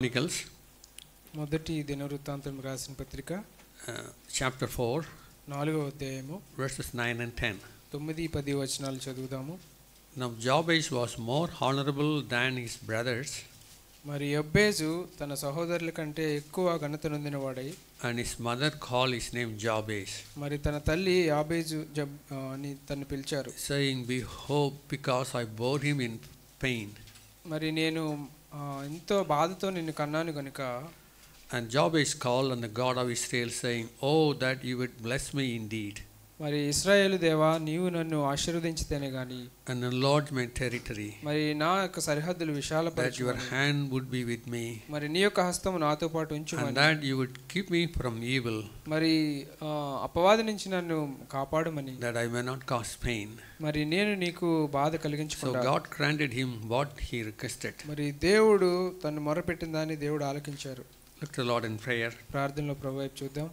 Chronicles, మొదటి దినవృత్తాంతం రాసిన పత్రిక chapter 4, 4వ అధ్యాయము verses 9 and 10. 9-10 వచనాలు చదువుదాము. Now Jabez was more honorable than his brothers, మరి యబ్బేజు తన సహోదరుల కంటే ఎక్కువ ఘనత నొందినవాడై, and his mother called his name Jabez, మరి తన తల్లి యాబేజు అని తను పిలిచారు, saying, "Behold, because I bore him in pain." మరి నేను ఎంతో బాధతో నిన్ను కన్నాను గనుక. And Jabez called on the God of Israel, saying, "Oh, that you would bless me indeed, మరి ఇశ్రాయేలు దేవా, నీవు నన్ను ఆశీర్వదించితేనే గాని and enlarge my territory, మరి నా యొక్క సరిహద్దులు that your విశాలపరచుమని, hand would be with me, మరి నీ యొక్క హస్తము నాతో పాటు and ఉంచుమని, that you would keep me from evil, మరి అపవాది నుంచి నన్ను కాపాడమని, that I may not cause pain." మరి నేను నీకు బాధ So కలిగించకుండా. God granted him what he requested. మరి దేవుడు తను మొరపెట్టిన దాన్ని దేవుడు ఆలకించారు. Look to the Lord in prayer. ప్రార్థనలో ప్రభు వైపు చూద్దాం.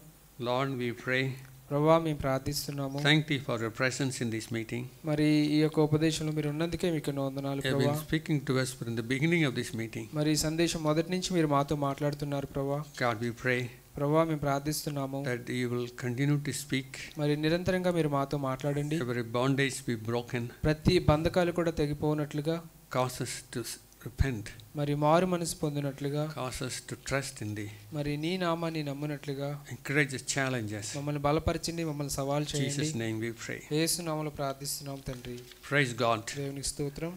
Lord, we pray. ప్రభువా, మేము ప్రార్థిస్తున్నాము. Thank thee for your presence in this meeting. మరి ఈ యొక్క ఉపదేశంలో మీరు ఉన్నందుకే మీకు వందనాలు You have ప్రభువా. been speaking to us from the beginning of this meeting. మరి ఈ సందేశం మొదటి నుంచి మీరు మాతో మాట్లాడుతున్నారు ప్రభువా. God, we pray ప్రభువా, మేము ప్రార్థిస్తున్నాము. that you will continue to speak. మరి నిరంతరంగా మీరు మాతో మాట్లాడండి. Every bondage be broken. ప్రతి బంధకాలు కూడా తెగిపోనట్లుగా, Cause us to repent. మరి మారు మనసు పొందినట్లుగా, Cause us to trust in thee. మరి నీ నామాన్ని నమ్మునట్లుగా Encourage us, challenge us. మమ్మల్ని బలపరచండి, మమ్మల్ని సవాల్ In చేయండి. Jesus' name we pray. యేసు నామములో ప్రార్థిస్తున్నాం తండ్రి. Praise God. దేవునికి స్తోత్రం.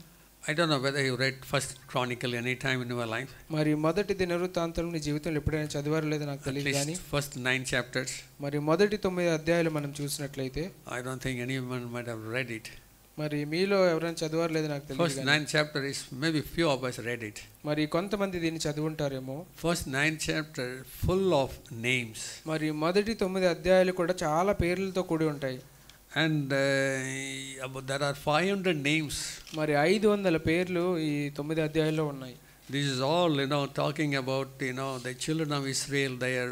I don't know whether you read First Chronicle any time in your life. మరి మొదటి దినవృత్తాంతం నీ జీవితంలో ఎప్పుడైనా చదివారో లేదో నాకు At తెలియదు కానీ, least first 9 chapters. మరి మొదటి 9 అధ్యాయాలు మనం చూసినట్లయితే, I don't think anyone might have read it. మరి మీలో ఎవరైనా చదివారో లేదో నాకు తెలియదు First కానీ, 9 chapter is maybe few of us read it. మరి కొంతమంది దీన్ని చదువుంటారేమో. First 9 chapter full of names, మరి మొదటి 9 అధ్యాయాలు కూడా చాలా పేర్లతో కూడి ఉంటాయి. and there are 500 names. మరి 500 పేర్లు ఈ 9 అధ్యాయాల్లో ఉన్నాయి. This is all talking about the children of Israel, their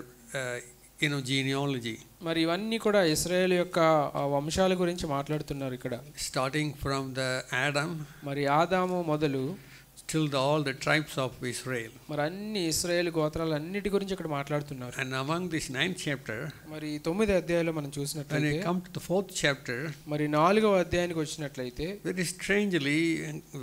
genealogy, మరి ఇవన్నీ కూడా ఇశ్రాయేలు యొక్క వంశాల గురించి మాట్లాడుతున్నారు ఇక్కడ. starting from the Adam మరి ఆదాము మొదలు till all the tribes of Israel. మరి అన్ని ఇశ్రాయేలు గోత్రాలు అన్నిటి గురించి ఇక్కడ మాట్లాడుతున్నారు. And among this 9th chapter, మరి 9 అధ్యాయాలు మనం when చూసినట్లయితే, you come to the 4th chapter, మరి 4వ అధ్యాయానికి వచ్చినట్లయితే, very strangely,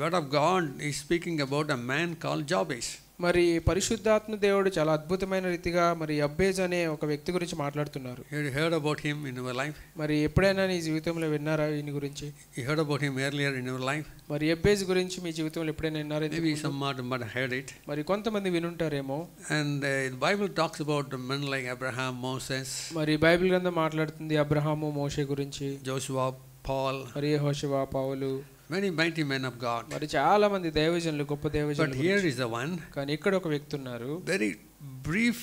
word of God is speaking about a man called Jabez. మరి పరిశుద్ధాత్మ దేవుడు చాలా అద్భుతమైన రీతిగా మరి యబ్బేజ్ అనే ఒక వ్యక్తి గురించి మాట్లాడుతున్నారు. You heard about him in your life? మరి ఎప్పుడైనా నీ జీవితంలో విన్నారా ఈయన గురించి? You heard about him earlier in your life? మరి యబ్బేజ్ గురించి మీ జీవితంలో ఎప్పుడైనా విన్నారా? Maybe some might have heard it. మరి కొంతమంది వినుంటారేమో. And the Bible talks about men like Abraham, Moses, మరి బైబిల్ గ్రంథం మాట్లాడుతుంది అబ్రహాము, మోషే గురించి, Joshua, Paul, మరి యెహోషువ, పౌలు, many mighty men of God. మరి చాలా మంది దైవజనులు, గొప్ప But దైవజనులు. here is the one, కానీ ఇక్కడ ఒక వ్యక్తి ఉన్నారు, very brief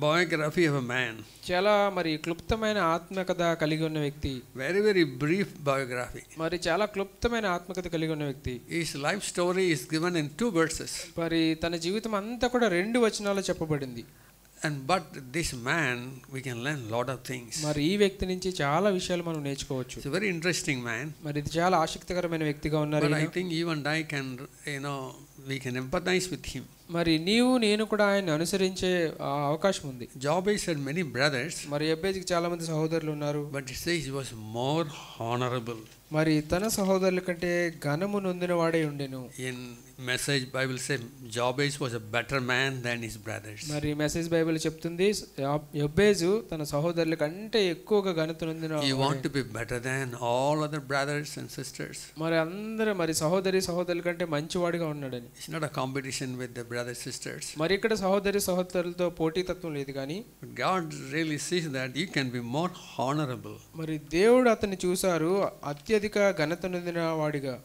biography of a man. చాలా మరి క్లుప్తమైన ఆత్మకథ కలిగి ఉన్న వ్యక్తి. Very, very brief biography. మరి చాలా క్లుప్తమైన ఆత్మకథ కలిగి ఉన్న వ్యక్తి. His life story is given in 2 verses. మరి తన జీవితం అంతా కూడా 2 వచనాల్లో చెప్పబడింది. But this man, we can learn a lot of things. మరి ఈ వ్యక్తి నుంచి చాలా విషయాలు మనం నేర్చుకోవచ్చు. He's a very interesting man. మరి ఇది చాలా ఆసక్తికరమైన వ్యక్తిగా ఉన్నారు. But I think you and I can, we can empathize with him. మరి నీవు నేను కూడా ఆయన అనుసరించే అవకాశం ఉంది. Jabez had many brothers. మరి యబ్బేజుకి చాలా మంది సహోదరులు ఉన్నారు. But it says he was more honorable. మరి తన సహోదరుల కంటే ఘనము నొందిన వాడే ఉండెను. In Message Bible says Jabez was a better man than his brothers. మరి మెసేజ్ బైబిల్ చెప్తుంది యబ్బేజు తన సహోదరుల కంటే ఎక్కువగా ఘనత నొందిన. You want to be better than all other brothers and sisters. మరి అందరూ మరి సహోదరుల కంటే మంచివాడిగా ఉన్నాడని. It's not a competition with the brothers sisters. మరి ఇక్కడ సహోదరులతో పోటీతత్వం లేదు కానీ, But God really sees that you can be more honorable. మరి దేవుడు అతన్ని చూశారు అత్యధిక ఘనత నొందిన వాడిగా.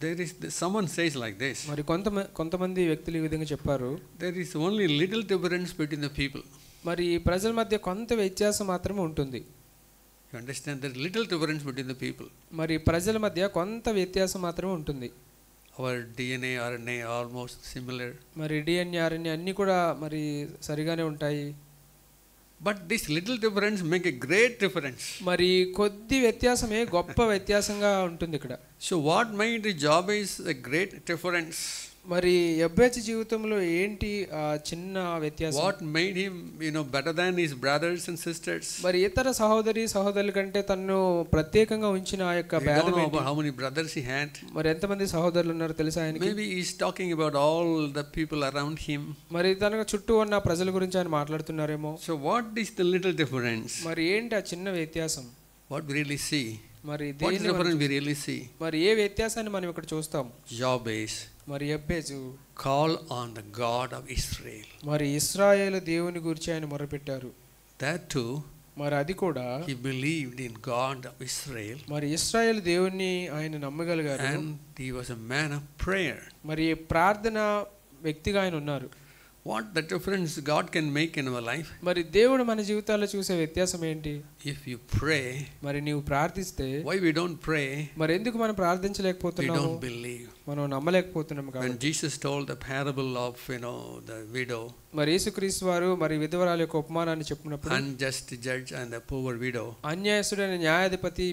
There is someone says like this. మరి కొంతమంది వ్యక్తులు ఈ విధంగా చెప్పారు, There is only little difference between the people. మరి ప్రజల మధ్య కొంత వ్యత్యాసం మాత్రమే ఉంటుంది. You understand? There is little difference between the people. మరి ప్రజల మధ్య కొంత వ్యత్యాసం మాత్రమే ఉంటుంది. Our DNA, RNA almost similar. మరి DNA, RNA అన్నీ కూడా మరి సరిగానే ఉంటాయి. But this little difference make a great difference. మరి కొద్ది వ్యత్యాసమే గొప్ప వ్యత్యాసంగా ఉంటుంది ఇక్కడ. So what made Jabez a great difference? మరి యబ్బేజు జీవితంలో ఏంటి ఆ చిన్న వ్యత్యాసం? What made him, better than his brothers and sisters? మరి ఇతర సహోదరుల కంటే తనను ప్రత్యేకంగా ఉంచిన ఆ యొక్క We don't భేదం know ఏంటి? about how many brothers he had. మరి ఎంతమంది సహోదరులు ఉన్నారో తెలుసా ఆయనకి? Maybe he's talking about all the people around him. మరి తన చుట్టూ ఉన్న ప్రజల గురించి ఆయన మాట్లాడుతున్నారేమో. So what is the little difference? మరి ఏంటి ఆ చిన్న వ్యత్యాసం? What we really see? మరి What is the difference we really see? మరి ఏ వ్యత్యాసాన్ని మనం ఇక్కడ చూస్తాం? Jabez మరి యబ్బేజు call on the God of Israel. మరి ఇశ్రాయేలు దేవుని గురించి ఆయన మొరపెట్టారు. That too, మరి అది కూడా he believed in God of Israel. మరి ఇశ్రాయేలు దేవుణ్ణి ఆయన నమ్మగలిగారు. And he was a man of prayer. మరి ప్రార్థన వ్యక్తిగా ఆయన ఉన్నారు. What the difference God can make in our life? మరి దేవుడు మన జీవితాల్లో చూసే వ్యత్యాసం ఏంటి? If you pray, మరి నీవు ప్రార్థిస్తే, why we don't pray? మరి ఎందుకు మనం ప్రార్థించలేకపోతున్నాము? We don't believe. మనం నమ్మలేకపోతున్నాం When కాబట్టి. Jesus told the parable of the widow, మరి యేసుక్రీస్తు వారు మరి విధవరాల యొక్క ఉపమానాన్ని చెప్పినప్పుడు, unjust judge and the poor widow, అన్యాయస్తుడైన న్యాయాధిపతి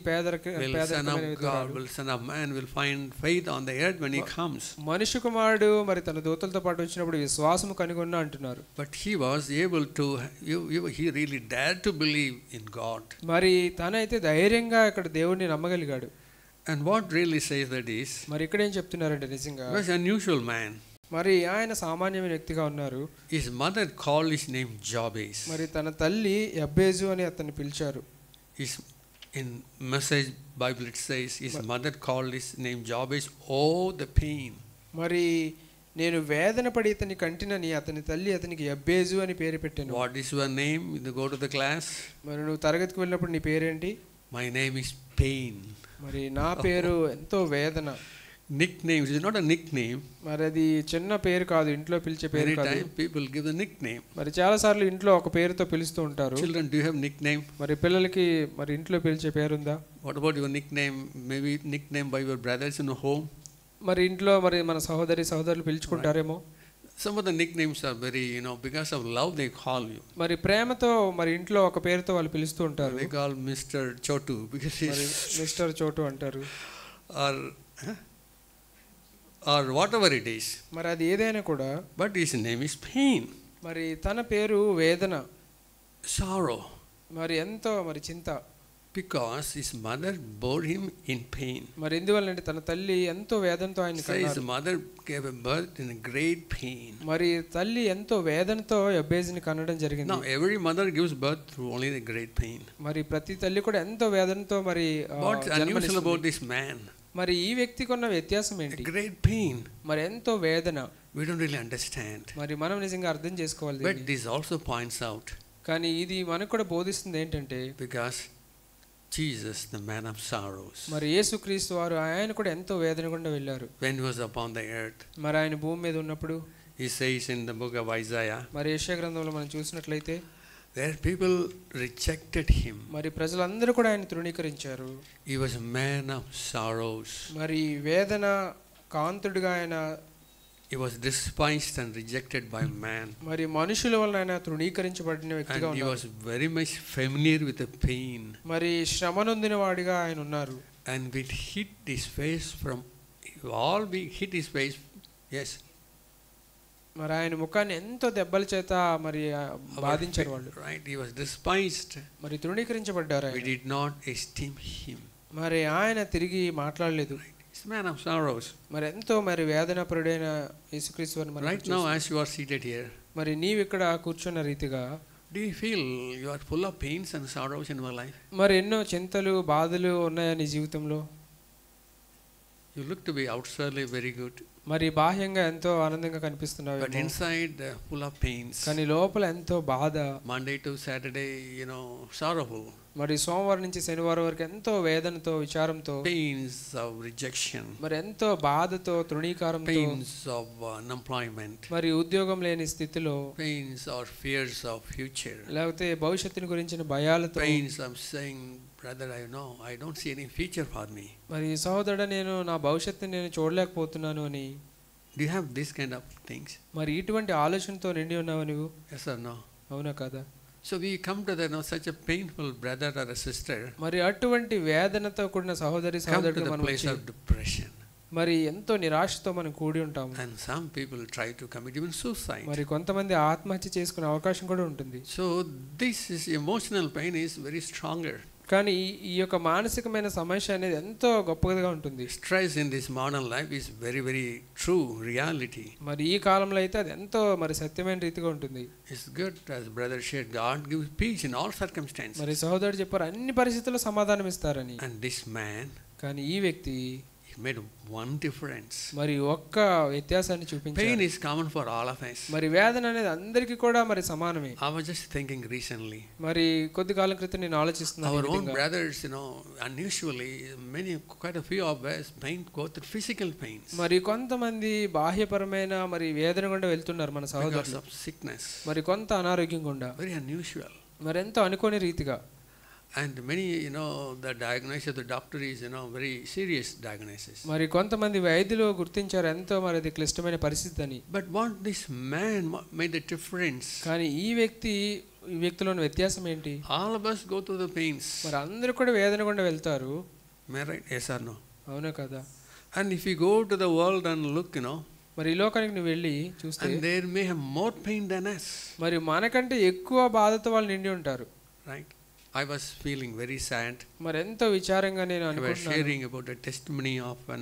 Son of Man will find faith on the earth when he comes. మనుష్య కుమారుడు మరి తన దూతలతో పాటు వచ్చినప్పుడు విశ్వాసము కనుగొన్నా అంటున్నారు. But he was able to, he really dared to believe in God. మరి తనైతే ధైర్యంగా ఇక్కడ దేవుడిని నమ్మగలిగాడు. And what really says that is, మరి ఇక్కడ ఏం చెప్తున్నారంటే నిజంగా he was an unusual man. మరి ఆయన సామాన్యమైన వ్యక్తిగా ఉన్నారు. His mother called his name Jabez. మరి తన తల్లి యబ్బేజు అని అతన్ని పిలిచారు. In Message Bible it says his mother called his name Jabez. Oh, the pain. మరి నేను వేదన పడి ఇతని కంటినని అతని తల్లి అతనికి యబ్బేజు అని పేరు పెట్టాను. What is your name? You go to the class. మరి నువ్వు తరగతికి వెళ్ళినప్పుడు నీ పేరేంటి? My name is Pain. మరి నా పేరు ఎంతో వేదన. Nickname is not a nickname. మరి అది చిన్న పేరు కాదు, ఇంట్లో పిలిచే పేరు కాదు. Many times people give the nickname. మరి చాలా సార్లు ఇంట్లో ఒక పేరుతో పిలుస్తూ ఉంటారు. Children, do you have nickname? మరి పిల్లలకి మరి ఇంట్లో పిలిచే పేరు ఉందా? What about your nickname? Maybe nickname by your brothers in the home. మరి ఇంట్లో మరి మన సహోదరులు పిలుచుకుంటారేమో. Some of the nicknames are very, because of love they call you. మరి ప్రేమతో మరి ఇంట్లో ఒక పేరుతో వాళ్ళు పిలుస్తూ ఉంటారు. They call Mr. Chotu because he's mister చోటు అంటారు. Or whatever it is. మరి అది ఏదైనా కూడా. But his name is Pain. మరి తన పేరు వేదన. Sorrow. మరి ఎంతో మరి చింత. Because his mother bore him in pain. మరి ఎందువల్లంటే తన తల్లి ఎంతో వేదనతో ఆయన కన్నారు. His mother gave a birth in great pain. మరి తల్లి ఎంతో వేదనతో యబ్బేజుని కనడం జరిగింది. Now every mother gives birth through only the great pain. మరి ప్రతి తల్లి కూడా ఎంతో వేదనతో మరి What's unusual about this man? మరి ఈ వ్యక్తికి ఉన్న వ్యత్యాసం ఏంటి? Great pain. మరి ఎంతో వేదన. We don't really understand. మరి మనం నిజంగా అర్థం చేసుకోవాలి. But this also points out. కానీ ఇది మనకు కూడా బోధిస్తుంది ఏంటంటే, because Jesus, the man of sorrows, మరి యేసుక్రీస్తు వారు ఆయన కూడా ఎంతో వేదన గుండా వెళ్ళారు. when he was upon the earth, మరి ఆయన భూమి మీద ఉన్నప్పుడు, he says in the book of Isaiah, మరి యెషయా గ్రంథంలో మనం చూసినట్లయితే, where people rejected him, మరి ప్రజలందరూ కూడా ఆయన తృణీకరించారు. he was a man of sorrows, మరి వేదన కాంతుడిగా ఆయన, he was despised and rejected by man, మరి మనుషుల వలన ఆయన తృణీకరించబడిన వ్యక్తిగా and he ఉన్నారు. was very much familiar with the pain, మరి శ్రమ నొందిన వాడిగా ఆయన ఉన్నారు. and we hit his face from all, we hit his face, yes, మరి ఆయన ముఖాన్ని ఎంతో దెబ్బల చేత మరి బాధించారు వాళ్ళు. right, he was despised, మరి తృణీకరించబడ్డారు. we did not esteem him. మరి ఆయన తిరిగి మాట్లాడలేదు. He's a man of sorrows. మరి ఎంతో మరి వేదనపరుడైన యేసుక్రీస్తు వారిని మనం Right now as you are seated here, మరి నీవు ఇక్కడ కూర్చున్న రీతిగా, do you feel you are full of pains and sorrows in your life? మరి ఎన్నో చింతలు బాధలు ఉన్నాయా నీ జీవితంలో? You look to be outwardly very good, మరి బాహ్యంగా ఎంతో ఆనందంగా కనిపిస్తున్నావు, but inside full of pains. కానీ లోపల ఎంతో బాధ. Monday to Saturday, sorrowful. మరి సోమవారం నుంచి శనివారం వరకు ఎంతో వేదనతో విచారంతో, pains of rejection, మరి ఎంతో బాధతో తృణీకారంతో, pains of unemployment, మరి ఉద్యోగం లేని స్థితిలో, pains or fears of future, లేకపోతే భవిష్యత్తుని గురించిన భయాలతో, pains of saying, brother, I don't see any future for me. మరి సహోదరుడా నేను నా భవిష్యత్తుని నేను చూడలేకపోతున్నాను అని. Do you have this kind of things? మరి ఇటువంటి ఆలోచనతో నిండి ఉన్నావు నువ్వు? Yes or no? అవునా కదా? So we come to such a painful brother or a sister, మరి అటువంటి వేదనతో కూడిన సహోదరుడికి come to the place of depression. మరి ఎంతో నిరాశతో మనం కూడి ఉంటాము. And some people try to commit even suicide. మరి కొంతమంది ఆత్మహత్య చేసుకునే అవకాశం కూడా ఉంటుంది. So this is emotional pain is very stronger. కానీ ఈ యొక్క మానసికమైన సమస్య అనేది ఎంతో గొప్పగా ఉంటుంది. Stress in this modern life is very very true reality. మరి ఈ కాలంలో అయితే అది ఎంతో మరి సత్యమైన రీతిగా ఉంటుంది. It's good as brother shared, God gives peace in all circumstances. మరి సహోదరుడు చెప్పారు అన్ని పరిస్థితుల్లో సమాధానం ఇస్తారని. And this man, కానీ ఈ వ్యక్తి he made one difference. మరి ఒక్క వ్యత్యాసాన్ని చూపించారు. Pain is common for all of us. మరి వేదన అనేది అందరికీ కూడా మరి సమానమే. I was just thinking recently. మరి కొద్ది కాలం క్రితం నేను ఆలోచిస్తున్నాను. Our own brothers, unusually quite a few of us go through physical pains. మరి కొంతమంది బాహ్యపరమైన మరి వేదన గుండా వెళ్తున్నారు మన సహోదరులు. Because of sickness. మరి కొంత అనారోగ్యం గుండా. Very unusual. మరి ఎంతో అనుకోని రీతిగా. And many, the diagnosis of the doctor is, very serious diagnosis. మరి కొంతమంది వైద్యులు గుర్తించారు ఎంతో మరి అది క్లిష్టమైన పరిస్థితి అని. But what this man made the difference. కానీ ఈ వ్యక్తిలోని వ్యత్యాసం ఏంటి? All of us go through the pains. మరి అందరూ కూడా వేదన గుండా వెళ్తారు. Am I right? Yes or no? అవునా కదా? And if you go to the world and look, మరి ఈ లోకానికి నువ్వు వెళ్ళి చూస్తే and they may have more pain than us. మరి మనకంటే ఎక్కువ బాధతో వాళ్ళు నిండి ఉంటారు. Right? I was feeling very sad. మరి ఎంతో విచారంగా నేను I was అనుకుంటున్నాను. sharing about a testimony of a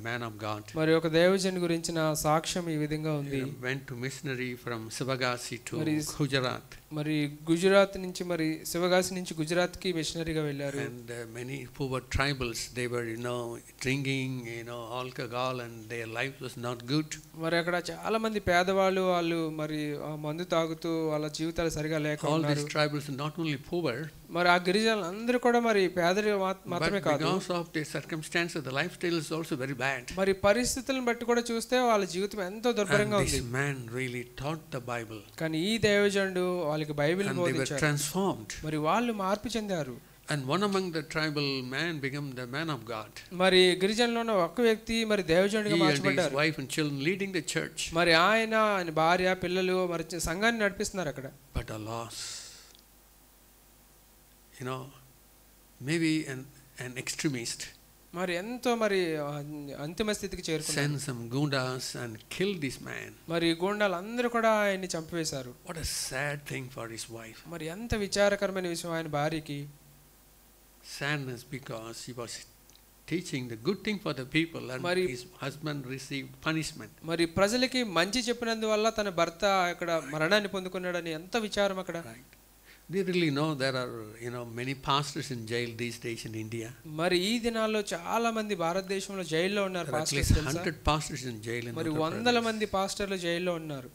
man of God. మరి ఒక దైవజనుని గురించిన సాక్ష్యం ఈ విధంగా ఉంది. He went to missionary from Sivagasi to Gujarat. మరి గుజరాత్ నుంచి మరి శివగాసి నుంచి గుజరాత్ కి మిషనరీగా వెళ్ళారు. And many poor tribals, they were drinking alcohol and their life was not good. మరి అక్కడ చాలా మంది పేదవాళ్ళు వాళ్ళు మరి మందు తాగుతూ వాళ్ళ జీవితాలు సరిగా లేక All ఉన్నారు. these tribals are not only poor, మరి ఆ గిరిజనులు అందరూ కూడా మరి పేదలు మాత్రమే but కాదు. because of their circumstances, the lifestyle is also very bad. మరి పరిస్థితులను బట్టి కూడా చూస్తే వాళ్ళ జీవితం ఎంతో దుర్భరంగా And ఉంది. this man really taught the Bible. కానీ ఈ దైవజనుడు వాళ్ళకి బైబిల్ And they were బోధించారు. transformed. మరి వాళ్ళు మార్పు చెందారు. And one among the tribal man became the man of God. మరి గిరిజనులో ఒక వ్యక్తి మరి దైవజనుడిగా He and his మార్చబడ్డారు. wife and children leading the church. మరి ఆయన భార్య పిల్లలు మరి సంఘాన్ని నడిపిస్తున్నారు అక్కడ. But alas, maybe an extremist మరి ఎంతో మరి అంతిమ స్థితికి చేరుకున్నారు. sent some gundas and killed this man. మరి గూండాలు అందరూ కూడా ఆయన్ని చంపివేశారు. What a sad thing for his wife. మరి ఎంత విచారకరమైన విషయం ఆయన భార్యకి. Sadness because he was teaching the good thing for the people and his husband received punishment. మరి ప్రజలకి మంచి చెప్పినందువల్ల తన భర్త అక్కడ మరణాన్ని పొందుకున్నాడని ఎంత విచారం అక్కడ. Do you really know there are many pastors in jail these days in India? మరి ఈ దినాల్లో చాలా మంది భారతదేశంలో జైల్లో ఉన్నారు pastors. 100 pastors in jail in మరి వందల మంది పాస్టర్లు జైల్లో ఉన్నారు.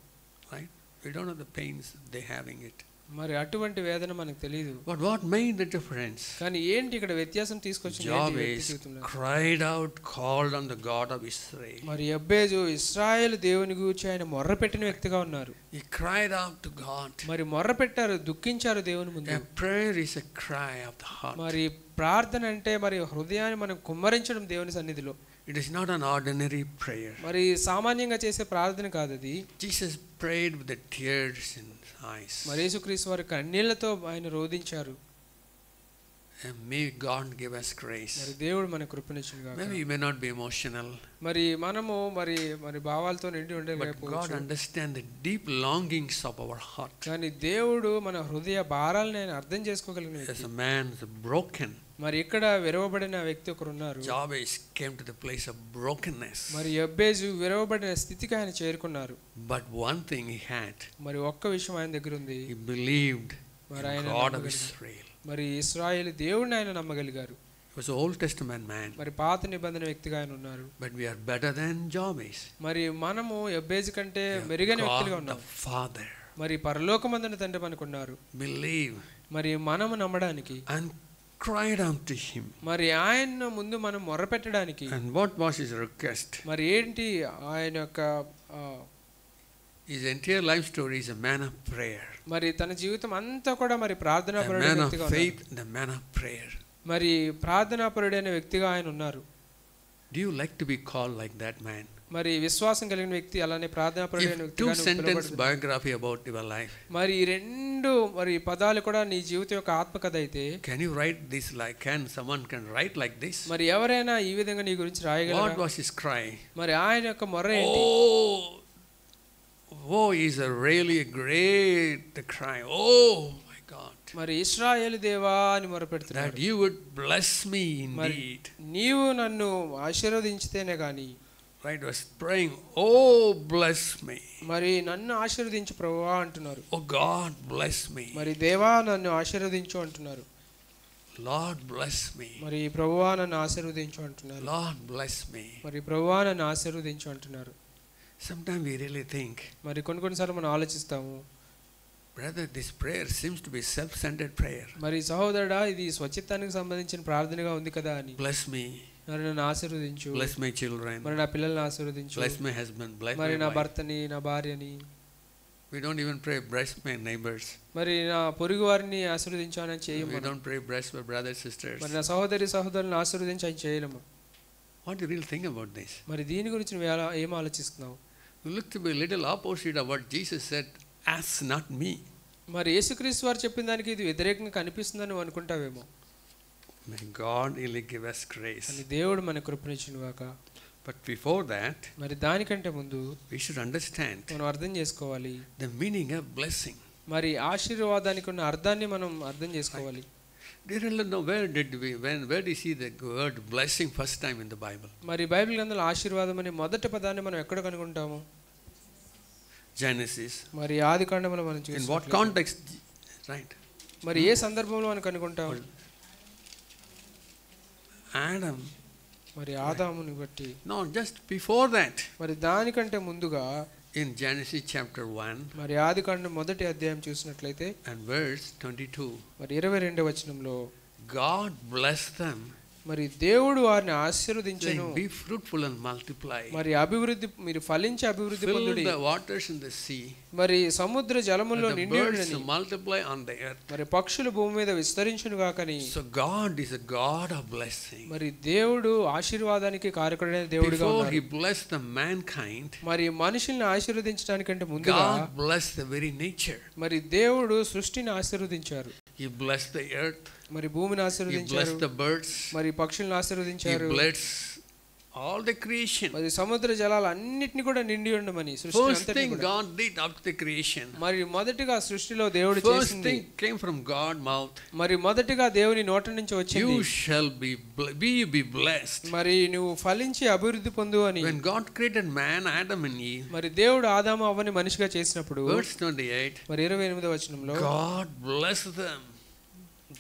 Right? We don't know the pains they having it. మరి అటువంటి వేదన మనకు తెలియదు. But what made the difference? కానీ ఏంటి ఇక్కడ వ్యత్యాసం తీసుకొచ్చింది? Jabez cried out, called on the God of Israel. మరి యెబెజు ఇశ్రాయేలు దేవుని గురించి ఆయన మొర్రపెట్టిన వ్యక్తిగా ఉన్నారు. He cried out to God. మరి మొర్రపెట్టారు, దుఃఖించారు దేవుని ముందు. A prayer is a cry of the heart. మరి ప్రార్థన అంటే మరి హృదయాన్ని మనం కుమ్మరించడం దేవుని సన్నిధిలో. It is not an ordinary prayer. మరి సామాన్యంగా చేసే ప్రార్థన కాదు అది. Jesus prayed with the tears in his eyes. మరి యేసుక్రీస్తు వారి కన్నీళ్లతో ఆయన రోదించారు. And may God give us grace. మరి దేవుడు మనకు కృపనిచ్చును గాక. Maybe you may not be emotional. మరి మనము మరి భావాలతో నిండి ఉండలేకపోవచ్చు. But God understands the deep longings of our heart. కానీ దేవుడు మన హృదయ భారాలను ఆయన అర్థం చేసుకోగలిగిన వ్యక్తి. As a man is broken. మరి ఇక్కడ విరవబడిన వ్యక్తి ఒకరు ఉన్నారు. Jabez came to the place of brokenness. మరి యెబెజు విరవబడిన స్థితికి ఆయన చేరుకున్నారు. But one thing he had. మరి ఒక్క విషయం ఆయన దగ్గర ఉంది. He believed in God of Israel. మరి ఇశ్రాయేలు దేవుడిని ఆయన నమ్మగలిగారు. He was an Old Testament man. మరి పాత నిబంధన వ్యక్తిగా ఆయన ఉన్నారు. But we are better than Jabez. మరి మనము యెబెజు కంటే మెరుగైన వ్యక్తిగా ఉన్నాం. Father. మరి పరలోకమందున తండ్రి మనకున్నారు. Believe. మరి మనము నమ్మడానికి. And cried out to him. మరి ఆయన ముందు మనం మొర్రపెట్టడానికి. And what was his request? మరి ఏంటి ఆయన యొక్క his entire life story is a man of prayer. మరి తన జీవితం అంతా కూడా మరి ప్రార్థనాపరుడైన వ్యక్తిగా ఉన్నారు. faith, the man of prayer. మరి ప్రార్థనాపరుడైన వ్యక్తిగా ఆయన ఉన్నారు. Do you like to be called like that man? మరి విశ్వాసం కలిగిన వ్యక్తి అలానే ప్రార్థనాపరుడైన వ్యక్తిగా Two sentence biography about your life. మరి ఈ రెండు మరి పదాలు కూడా నీ జీవితం యొక్క ఆత్మకథ అయితే Can you write this like someone can write like this? మరి ఎవరైనా ఈ విధంగా నీ గురించి రాయగలరా? What was his cry? మరి ఆయన యొక్క మొర్ర ఏంటి? Oh, is a really great cry. Oh my God. మరి ఇశ్రాయేలు దేవా అని మొరపెడుతున్నాడు. That you would bless me indeed. నీవు నన్ను ఆశీర్వదించితేనే గాని. Right, was praying, oh bless me. మరి నన్ను ఆశీర్వదించు ప్రభువా అంటున్నారు. Oh God, bless me. మరి దేవా నన్ను ఆశీర్వదించు అంటున్నారు. Lord, bless me. మరి ప్రభువా నన్ను ఆశీర్వదించు అంటున్నారు. Lord, bless me. మరి ప్రభువా నన్ను ఆశీర్వదించు అంటున్నారు. Sometimes we really think, మరి కొన్నిసార్లు మనం ఆలోచిస్తాము, brother, this prayer seems to be self-centered prayer. మరి సహోదరుడా ఇది స్వచిత్తానికి సంబంధించిన ప్రార్థనగా ఉంది కదా అని. Bless me. మరి నన్ను ఆశీర్వదించు. Bless my children. మరి నా పిల్లల్ని ఆశీర్వదించు. Bless my husband. Bless మరి my నా wife. భర్తని నా భార్యని. We don't even pray bless my neighbors. మరి నా పొరుగు వారిని ఆశీర్వదించు అని చేయము. We don't pray bless my brothers sisters. మరి నా సహోదరులను ఆశీర్వదించు అని చేయలేము. What do you really think about this? మరి దీని గురించి నువ్వు ఏం ఆలోచిస్తున్నావు? You look to be a little opposite of what Jesus said, ask not me. మరి యేసుక్రీస్తు వారు చెప్పిన దానికి ఇది వ్యతిరేకంగా కనిపిస్తుందని నువ్వు అనుకుంటావేమో. May God really give us grace. అని దేవుడు మనకు కృపనిచ్చును గాక. But before that, మరి దానికంటే ముందు we should understand మనం అర్థం చేసుకోవాలి the meaning of blessing. మరి ఆశీర్వాదానికి ఉన్న అర్థాన్ని మనం అర్థం చేసుకోవాలి. Dear Lord, now where did you see the word blessing first time in the Bible? మరి బైబిల్ గ్రంథంలో ఆశీర్వాదం అనే మొదటి పదాన్ని మనం ఎక్కడ కనుగొంటాము? Genesis. మరి ఆదికాండంలో మనం చూస్తాం. In what context? Right. మరి ఏ సందర్భంలో మనం కనుగొంటాం? Adam. మరి ఆదాముని బట్టి. No, just before that. మరి దానికంటే ముందుగా in Genesis chapter 1 మరి ఆదికాండం మొదటి అధ్యాయం చూసినట్లయితే and verse 22 మరి 22వ వచనంలో God blessed them, మరి దేవుడు వారిని ఆశీర్వదించెను. be fruitful and multiply. మరి అభివృద్ధి మీరు ఫలించి అభివృద్ధి పొందుడి. Fill the waters in the sea. మరి సముద్ర జలములో నిండియుండునని. Multiply on the earth. మరి పక్షులు భూమి మీద విస్తరించును గాకని. So God is a God of blessing. మరి దేవుడు ఆశీర్వాదానికి కారకుడైన దేవుడుగా ఉన్నాడు. Before he blessed the mankind, మరి మనుషుల్ని ఆశీర్వదించడానికంటే ముందుగా God blessed the very nature. మరి దేవుడు సృష్టిని ఆశీర్వదించారు. He blessed the earth. మరి భూమిని He ఆశీర్వదించారు. blessed the birds. మరి పక్షులను ఆశీర్వదించారు. He blessed all the creation. మరి సముద్ర జలాలు అన్నిటిని కూడా నిండి ఉండమని సృష్టి First అంతటిని thing కూడా. God did after the creation. మరి మొదటిగా సృష్టిలో దేవుడు First చేసింది. thing came from God mouth. మరి మొదటిగా దేవుని నోటి నుంచి వచ్చింది. You shall be blessed. మరి నువ్వు ఫలించి అభివృద్ధి పొందు అని. When God created man, Adam and Eve. మరి దేవుడు ఆదాము అవ్వని మనిషిగా చేసినప్పుడు Verse 28. మరి 28వ వచనంలో God blessed them.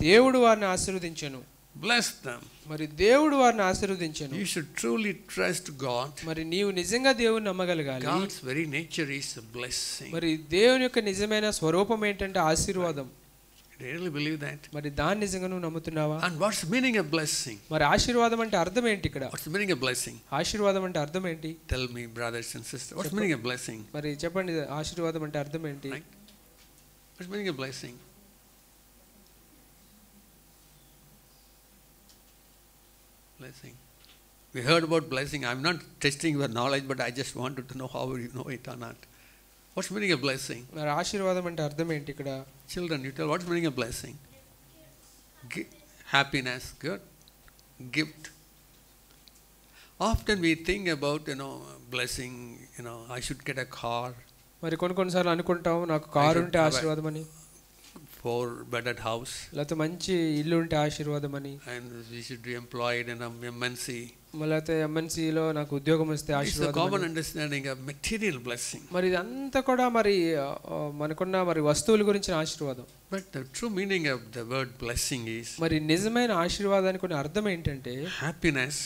దేవుడు వారిని ఆశీర్వదించెను. Blessed them. మరి దేవుడు వారిని ఆశీర్వదించెను. You should truly trust God. మరి నీవు నిజంగా దేవుని నమ్మగలగాలి. God's very nature is a blessing. మరి దేవుని యొక్క నిజమైన స్వరూపం ఏంటంటే ఆశీర్వాదం. Do you really believe that? మరి దాన్ని నిజంగా నువ్వు నమ్ముతున్నావా? And what's the meaning of blessing? మరి ఆశీర్వాదం అంటే అర్థం ఏంటి ఇక్కడ? What's the meaning of blessing? ఆశీర్వాదం అంటే అర్థం ఏంటి? Tell me, brothers and sisters. What's the meaning of blessing? మరి చెప్పండి, ఆశీర్వాదం అంటే అర్థం ఏంటి? Right? What's the meaning of blessing? Blessing. We heard about blessing. I'm not testing your knowledge, but I just wanted to know how you know it or not. What's the meaning of blessing? మరి ఆశీర్వాదం అంటే అర్థం ఏంటి ఇక్కడ? Children, you tell what's the meaning of blessing? Happiness, good. Gift. Often we think about, blessing, I should get a car. మరి కొన్నిసార్లు అనుకుంటాం నాకు కారు ఉంటే ఆశీర్వాదం అని. 4-bedded house. లేకపోతే మంచి ఇల్లు ఉంటే ఆశీర్వాదం అని. And we should be employed in a MNC. లేకపోతే ఎంఎన్సీలో నాకు ఉద్యోగం వస్తే ఆశీర్వాదం. It's a common understanding of material blessing. మరి ఇదంతా కూడా మరి మనకున్న మరి వస్తువుల గురించిన ఆశీర్వాదం. But the true meaning of the word blessing is మరి నిజమైన ఆశీర్వాదానికి కొన్ని అర్థం ఏంటంటే happiness,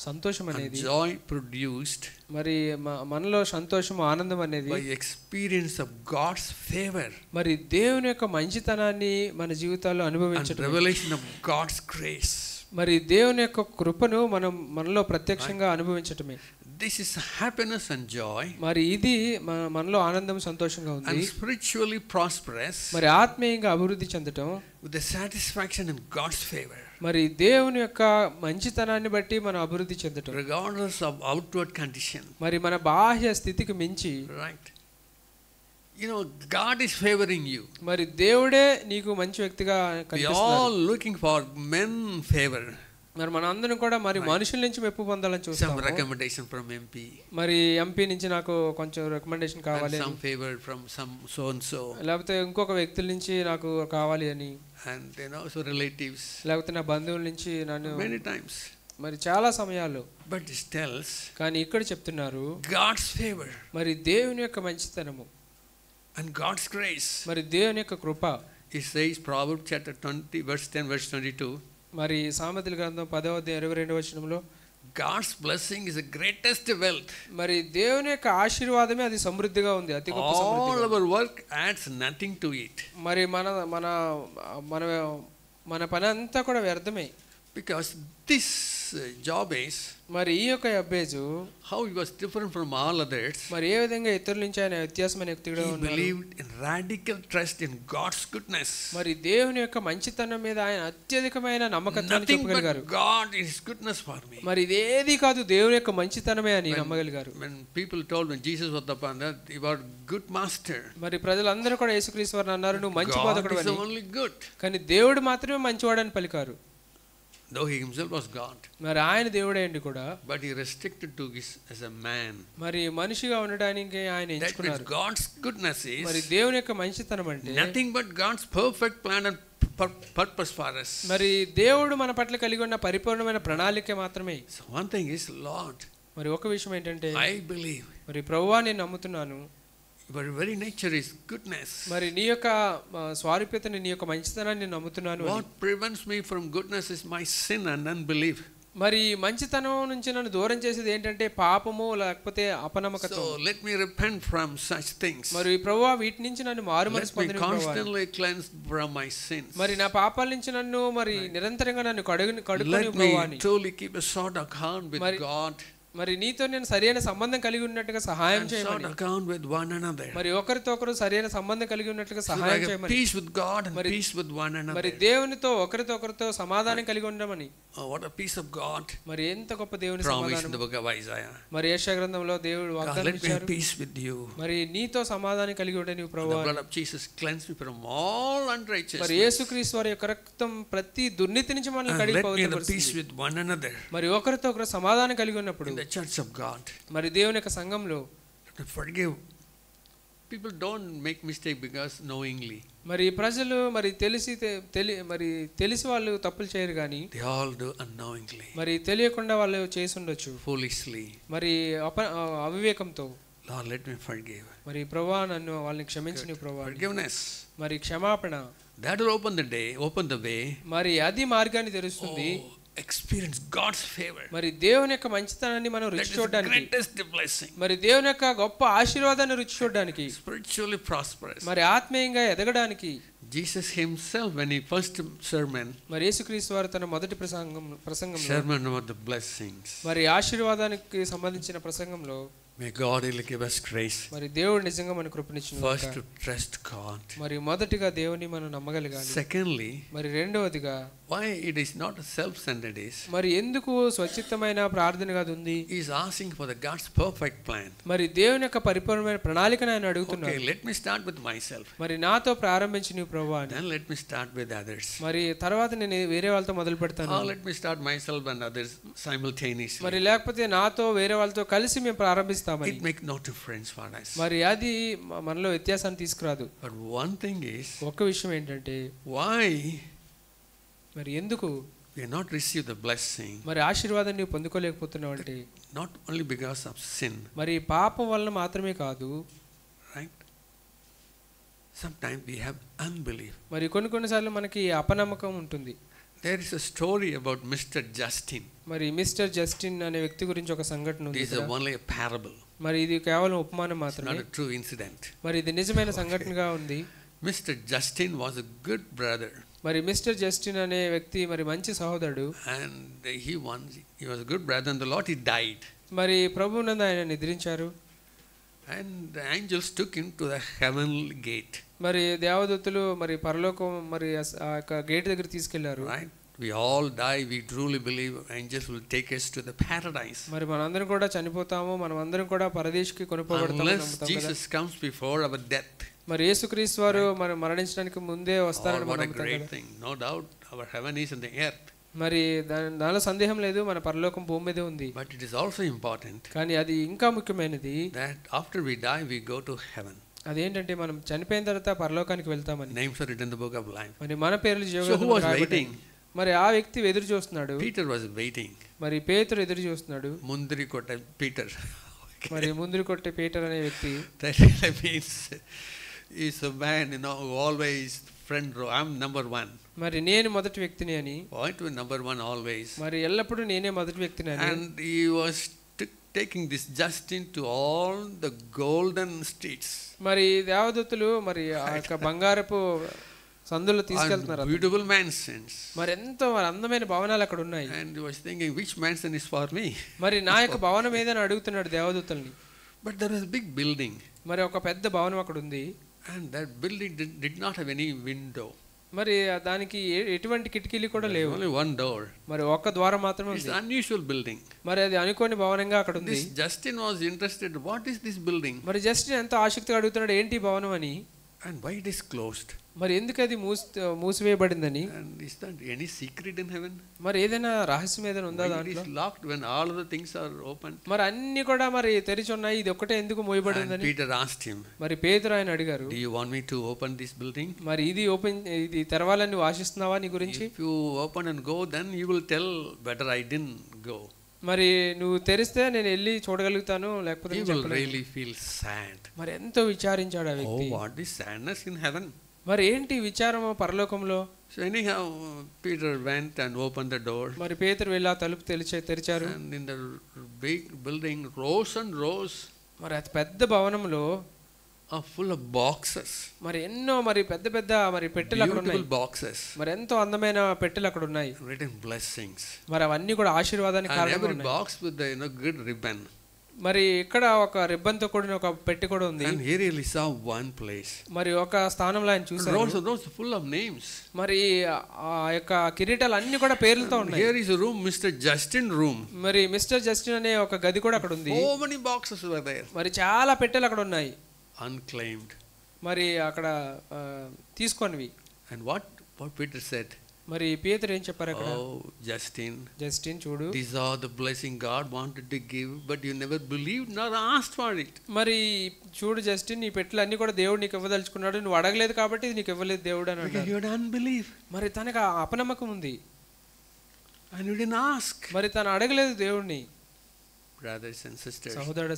సంతోషం అనేది, joy produced మరి మనలో సంతోషం ఆనందం అనేది by experience of God's favor, మరి దేవుని యొక్క మంచితనాన్ని మన జీవితాల్లో అనుభవించడం, revelation of God's grace. మరి దేవుని యొక్క కృపను మనలో ప్రత్యక్షంగా అనుభవించటమే. this is happiness and joy. మరి ఇది మనలో ఆనందం సంతోషంగా ఉంది. And spiritually prosperous. మరి ఆత్మీయంగా అభివృద్ధి చెందటం. With the satisfaction in God's favor. మరి దేవుని యొక్క మంచితనాన్ని బట్టి మనం అభివృద్ధి చెందటం. Regardless of outward condition. మరి మన బాహ్య స్థితికి మించి. Right. You know, God is favoring you. మరి దేవుడే నీకు మంచి వ్యక్తిగా కనిపిస్తున్నాడు. We all looking for men favor. మరి మనందరం కూడా మరి మనుషుల నుంచి మెప్పు పొందాలని చూస్తాము. Some recommendation from MP. మరి ఎంపీ నుంచి నాకు కొంచెం రికమెండేషన్ కావాలి. Some favor from some so and so. లేకపోతే ఇంకొక వ్యక్తుల నుంచి నాకు కావాలి అని. And you know, so relatives. లేకపోతే నా బంధువుల నుంచి నన్ను many times. మరి చాలా సమయాల్లో. But it tells. కానీ ఇక్కడ చెప్తున్నారు God's favor. మరి దేవుని యొక్క మంచితనము. And God's grace. మరి దేవుని యొక్క కృప. It says Proverbs chapter 20 verse 10 verse 22. మరి సామెతల గ్రంథం 10వ అధ్యాయం 22వ వచనంలో God's blessing is the greatest wealth. మరి దేవుని యొక్క ఆశీర్వాదమే అది సమృద్ధిగా ఉంది, అతి గొప్ప సమృద్ధి. All our work adds nothing to it. మరి మన పని అంతా కూడా వ్యర్థమే. Because this Jabez, మరి ఈ యొక్క యబ్బేజు how he was different from all others. మరి ఏ విధంగా ఇతరుల నుంచి ఆయన వ్యత్యాసమైన వ్యక్తిగా He ఉన్నాడు. believed in radical trust in God's goodness. మరి దేవుని యొక్క మంచితనం మీద ఆయన అత్యధికమైన నమ్మకత్వాన్ని Nothing చెప్పగలిగారు. but God is goodness for me. మరి ఇదేది కాదు దేవుని యొక్క మంచితనమే అని నమ్మగలిగారు. When people told when Jesus was upon earth, you are good master. మరి ప్రజలందరూ కూడా యేసుక్రీస్తు వారిని అన్నారు నువ్వు మంచి బోధకుడు అని. God is only good. కానీ దేవుడు మాత్రమే మంచివాడని పలికారు. Though he himself was God. మరి ఆయన దేవుడే అండి కూడా. But he restricted to his as a man. మరి మనిషిగా ఉండడానికి ఆయన ఎంచుకున్నారు. God's goodness is. మరి దేవుని యొక్క మంచితనం అంటే nothing but God's perfect plan and purpose for us. మరి దేవుడు మన పట్ల కలిగి ఉన్న పరిపూర్ణమైన ప్రణాళిక మాత్రమే. So one thing is Lord. మరి ఒక విషయం ఏంటంటే I believe. మరి ప్రభువా నేను నమ్ముతున్నాను. Your very nature is goodness. మరి నీ యొక్క స్వారూప్యతని నీ యొక్క మంచితనాన్ని నేను నమ్ముతున్నాను. What prevents me from goodness is my sin and unbelief. మరి మంచితనం నుంచి నన్ను దూరం చేసేది ఏంటంటే పాపము లేకపోతే అపనమ్మకత్వం. So let me repent from such things. మరి ప్రభువా వీటి నుంచి నన్ను మారుమనసు పొందిన ప్రభువా. Let me constantly cleanse from my sins. మరి నా పాపాల నుంచి నన్ను మరి నిరంతరంగా నన్ను కడుగుని ప్రభువా అని. Let me truly keep a sort of account with God. మరి నీతో నేను సరైన సంబంధం కలిగి ఉన్నట్టుగా సహాయం చేయమని. మరి ఒకరితో ఒకరు సరైన సంబంధం కలిగి ఉన్నట్టుగా సహాయం చేయమని. Peace with God and peace with one another. మరి దేవునితో ఒకరితో ఒకరితో సమాధానం కలిగి ఉండమని. What a peace of God. మరి ఎంత గొప్ప దేవుని సమాధానం. in the book of Isaiah. మరి యెషయా గ్రంథంలో దేవుడు వాగ్దానం ఇచ్చారు. Let me peace with you. మరి నీతో సమాధానం కలిగి ఉండే నీవు ప్రభువా. The blood of Jesus cleanse me from all unrighteousness. మరి యేసుక్రీస్తు వారి యొక్క రక్తం ప్రతి దుర్నీతి నుంచి మనల్ని కడిగి పవిత్రపరుస్తుంది. Peace with one another. మరి ఒకరితో ఒకరు సమాధానం కలిగి ఉన్నప్పుడు the church of God. మరి దేవుని యొక్క సంఘంలో forgive. People don't make mistake because knowingly. మరి ప్రజలు మరి తెలిసి వాళ్ళు తప్పులు చేయరు కానీ they all do unknowingly. మరి తెలియకుండా వాళ్ళు చేసి ఉండొచ్చు foolishly. మరి అవివేకంతో. Lord, let me forgive. మరి ప్రభువా నన్ను వాళ్ళని క్షమించు ప్రభువా. forgiveness. మరి క్షమాపణ. that will open the way. మరి అది మార్గాన్ని తెరుస్తుంది. experience God's favor. మరి దేవుని యొక్క మంచితనాన్ని మనం రుచి చూడడానికి. greatest blessing. మరి దేవుని యొక్క గొప్ప ఆశీర్వాదాన్ని రుచి చూడడానికి. spiritually prosperous. మరి ఆత్మీయంగా ఎదగడానికి. Jesus himself when he first sermon. మరి యేసుక్రీస్తు వారు తన మొదటి ప్రసంగంలో sermon about the blessings. మరి ఆశీర్వాదానికి సంబంధించిన ప్రసంగంలో may God will give us grace. మరి దేవుడు నిజంగా మనకు కృపనిచ్చును. first to trust God. మరి మొదటిగా దేవుని మనం నమ్మగలగాలి. secondly, మరి రెండవదిగా why it is not a self-centered is. మరి ఎందుకు స్వచ్ఛితమైన ప్రార్థనగా ఉంది? he is asking for the God's perfect plan. మరి దేవుని యొక్క పరిపూర్ణమైన ప్రణాళికను ఆయన అడుగుతున్నాడు. okay, let me start with myself. మరి నాతో ప్రారంభించి నీవు ప్రభువా అని. then let me start with others. మరి తర్వాత నేను వేరే వాళ్ళతో మొదలు పెడతాను. let me start myself and others simultaneously. మరి లేకపోతే నాతో వేరే వాళ్ళతో కలిసి మేము ప్రారంభిస్తామని. it make no difference for us. మరి అది మనలో వ్యత్యాసాన్ని తీసుకురాదు. but one thing is, ఒక విషయం ఏంటంటే why మరి ఎందుకు we not receive the blessing? మరి ఆశీర్వాదాన్ని నీవు పొందుకోలేకపోతున్నావు అంటే not only because of sin. మరి పాపం వల్ల మాత్రమే కాదు. right? sometimes we have unbelief. మరి కొన్నిసార్లు మనకి అపనమ్మకం ఉంటుంది. there is a story about Mr. Justin. మరి మిస్టర్ జస్టిన్ అనే వ్యక్తి గురించి ఒక సంఘటన ఉంది. this is only a parable. మరి ఇది కేవలం ఉపమానం మాత్రమే. not a true incident. మరి ఇది నిజమైన సంఘటనగా ఉంది. Mr. Justin was a good brother. మరి మిస్టర్ జస్టిన్ అనే వ్యక్తి మరి మంచి సహోదరుడు. and he was a good brother and the Lord he died. మరి ప్రభువునందు ఆయన నిద్రించారు. And the angels took him to the heavenly gate. మరి దేవదూతలు మరి పరలోకం మరి ఆ యొక్క గేట్ దగ్గర తీసుకెళ్లారు. Right? We all die. We truly believe angels will take us to the paradise. మరి మనందరం కూడా చనిపోతాము, మనమందరం కూడా పరదేశికి కొనుక్కోబడతాము నమ్ముతాము కదా. Jesus comes before our death. మరి యేసుక్రీస్తు వారు మనం మరణించడానికి ముందే వస్తారని మనం నమ్ముతాం కదా. What a great thing. No doubt our heaven is in the earth. మరి దానిలో సందేహం లేదు, మన పరలోకం భూమి మీదే ఉంది. But it is also important కానీ అది ఇంకా ముఖ్యమైనది that after we die we go to heaven. అదేంటంటే మనం చనిపోయిన తర్వాత పరలోకానికి వెళ్తామని. Names are written in the book of life. మరి మన పేర్లు జీవగ్రంథంలో రాయబడ్డాయి. మరి ఆ వ్యక్తి ఎదురు చూస్తున్నాడు. Peter was waiting. మరి పేతురు ఎదురు చూస్తున్నాడు. ముందరి కొట్టే పీటర్. మరి ముందరి కొట్టే పీటర్ అనే వ్యక్తి. That really means is a man, you know, who always front row. I'm number one. మరి నేను మొదటి వ్యక్తిని అని. Why to be number one always? మరి ఎల్లప్పుడూ నేనే మొదటి వ్యక్తిని అని. And he was taking this Justin to all the golden streets. మరి దేవదూతలు మరి ఆ యొక్క బంగారపు సందుల్లో తీసుకెళ్తున్నారు. Beautiful mansions. మరి ఎంతో అందమైన భవనాలు అక్కడ ఉన్నాయి. And he was thinking, which mansion is for me? మరి నా యొక్క భవనం ఏదని అడుగుతున్నాడు దేవదూతల్ని. But there was a big building. మరి ఒక పెద్ద భవనం అక్కడ ఉంది. And that building did not have any window. మరి దానికి ఎటువంటి కిటికీలు కూడా లేవు. Only one door. మరి ఒక్క ద్వారం మాత్రమే ఉంది. It's an unusual building. మరి అది అనుకోని భవనంగా అక్కడ ఉంది. This Justin was interested, what is this building? మరి జస్టిన్ ఎంతో ఆసక్తిగా అడుగుతున్నాడు, ఏంటి భవనం అని. And why it is closed? మరి ఎందుకు అది మూసివేయబడిందని. And is there any secret in heaven? మరి ఏదైనా రహస్యం ఏదైనా ఉందా దాంట్లో? It is locked when all of the things are open. మరి అన్ని కూడా మరి తెరిచి ఉన్నాయి, ఇది ఒక్కటే ఎందుకు మూయబడి ఉందని. Peter asked him. మరి పేతురు ఆయన అడిగారు, Do you want me to open this building? మరి ఇది తెరవాలని నువ్వు ఆశిస్తున్నావా నీ గురించి? If you open and go, then you will tell better I didn't go. మరి నువ్వు తెరిస్తే నేను వెళ్ళి చూడగలుగుతాను, లేకపోతే He will really feel sad. మరి ఎంతో విచారించాడు ఆ వ్యక్తి. Oh, what is sadness in heaven? మరి ఏంటి విచారము పరలోకంలో? So anyhow, Peter went and opened the door. మరి పేతురు వెళ్ళి ఆ తలుపు తెరిచారు. And in the big building, rows and rows. మరి అతి పెద్ద భవనంలో full of boxes. మరి ఎన్నో మరి పెద్ద పెద్ద మరి పెట్టెలు అక్కడ ఉన్నాయి. Beautiful boxes. మరి ఎంతో అందమైన పెట్టెలు అక్కడ ఉన్నాయి. Written blessings. మరి అవన్నీ కూడా ఆశీర్వాదానికి కారణంగా ఉన్నాయి. Every box with the good ribbon. మరి ఇక్కడ ఒక రిబ్బన్ తో కూడిన ఒక పెట్టి కూడా ఉంది. And he really saw one place. మరి ఒక స్థానంలో ఆయన చూశారు. Rows full of names. మరి ఆ యొక్క కిరీటాలు అన్ని కూడా పేర్లతో ఉన్నాయి. Here is a room, Mr. Justin room. మరి మిస్టర్ జస్టిన్ అనే ఒక గది కూడా అక్కడ ఉంది. So many boxes were there. మరి చాలా పెట్టెలు అక్కడ ఉన్నాయి. Unclaimed. మరి అక్కడ తీసుకొనివి. And what Peter said? మరి పేతురు ఏం చెప్పారు అక్కడ? Oh, Justin, చూడు, these are the blessing God wanted to give, but you never believed nor asked for it. మరి చూడు జస్టిన్, ఈ పెట్టెలు అన్ని కూడా దేవుడు నీకు ఇవ్వదలుచుకున్నాడు, నువ్వు అడగలేదు కాబట్టి ఇది నీకు ఇవ్వలేదు దేవుడు అని అన్నాడు. You had unbelief. మరి తనకు అపనమ్మకం ఉంది. And you didn't ask. మరి తను అడగలేదు దేవుడిని. Brothers and sisters, సహోదరి,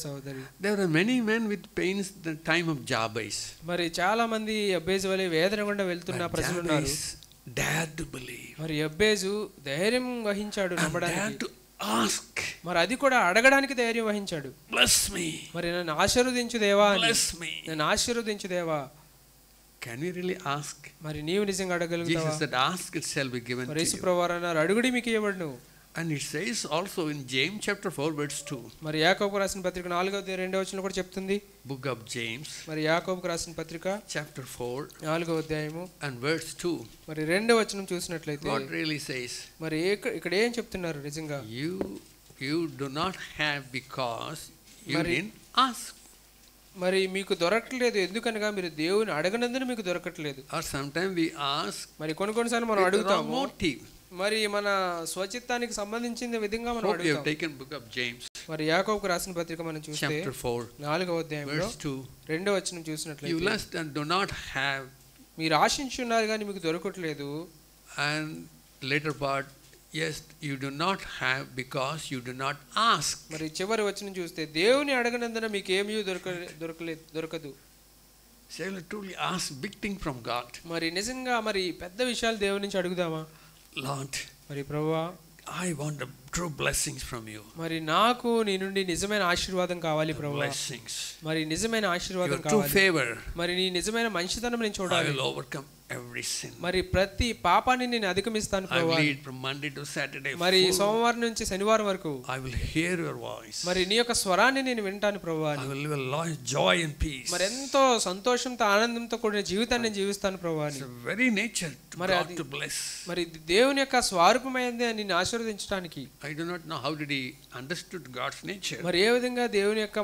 there were many men with pains the time of Jabez. మరి చాలా మంది యబ్బేజు వలె వేదన గుండా వెళ్తున్న ప్రజలు ఉన్నారు. Dared to believe. మరి యబ్బేజు ధైర్యం వహించాడు నమ్మడానికి. Ask. మరి అది కూడా అడగడానికి ధైర్యం వహించాడు. Bless me. మరి నన్ను ఆశీర్వదించు దేవా అని. Bless me. నన్ను ఆశీర్వదించు దేవా. Can we really ask? మరి నీవు నిజంగా అడగలుగుతావా? Jesus said, ask, it shall be given to you. మరి యేసు ప్రభువారు అన్నారు, అడుగుడి మీకు ఇవ్వబడును. And it says also in James chapter 4 verse 2. మరి యాకోబుకు రాసిన పత్రిక 4వ వచనంలో కూడా చెప్తుంది. Book of James. మరి యాకోబుకు రాసిన పత్రిక chapter 4 4వ అధ్యాయము and verse 2. మరి 2వ వచనం చూసినట్లయితే what really says? మరి ఇక్కడ ఏం చెప్తున్నారు నిజంగా? You do not have because you didn't ask. మరి మీకు దొరకట్లేదు ఎందుకనగా మీరు దేవుని అడగనందున మీకు దొరకట్లేదు. Or sometimes we ask. మరి కొన్నిసార్లు మనం అడుగుతాము. motive. మరి మన స్వచిత్తానికి సంబంధించిన విధంగా మనం అడుగుతాం. We have taken book of James. మరి యాకోబుకు రాసిన పత్రిక మనం చూస్తే chapter 4 4వ అధ్యాయంలో verse 2. 2వ వచనం చూసినట్లయితే, you lust and do not have. మీరు ఆశించున్నారు కానీ మీకు దొరకట్లేదు. And later part, yes, you do not have because you do not ask. మరి చివరి వచనం చూస్తే దేవుని అడగనందున మీకు ఏమీ దొరకదు. So you truly ask big thing from God. మరి నిజంగా మరి పెద్ద విషయాలు దేవుని నుంచి అడుగుదామా? Lord, మరి ప్రభువా, I want the true blessings from you. మరి నాకు నీ నుండి నిజమైన ఆశీర్వాదం కావాలి ప్రభువా. Blessings. మరి నిజమైన ఆశీర్వాదం your true కావాలి. favor. మరి నీ నిజమైన మంచితనం నేను I చూడాలి. will overcome every sin. మరి ప్రతి పాపాన్ని నేను అధిగమిస్తాను I ప్రభువా. will lead from Monday to Saturday. మరి సోమవారం నుంచి శనివారం వరకు I will hear your voice. మరి నీ యొక్క స్వరాన్ని నేను వింటాను ప్రభువా. I will live a life joy and peace. మరి ఎంతో సంతోషంతో ఆనందంతో కూడిన జీవితాన్ని నేను జీవిస్తాను ప్రభువా. It's a very nature to God to bless. మరి దేవుని యొక్క స్వరూపమైనది నిన్ను ఆశీర్వదించడానికి. I do not know how did he understood God's nature. మరి ఏ విధంగా దేవుని యొక్క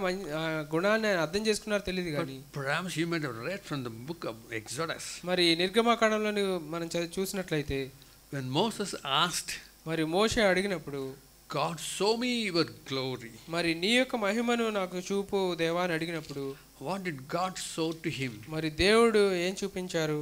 గుణాన్ని అర్థం చేసుకున్నారో తెలియదు కానీ perhaps you might have read from the book of Exodus. మరి నిర్గమకాండంలో మనం చూసినట్లయితే When Moses asked, మరి మోషే అడిగినప్పుడు God, show me your glory. మరి నీ యొక్క మహిమను నాకు చూపు దేవా అని అడిగినప్పుడు What did God show to him? మరి దేవుడు ఏం చూపించారు?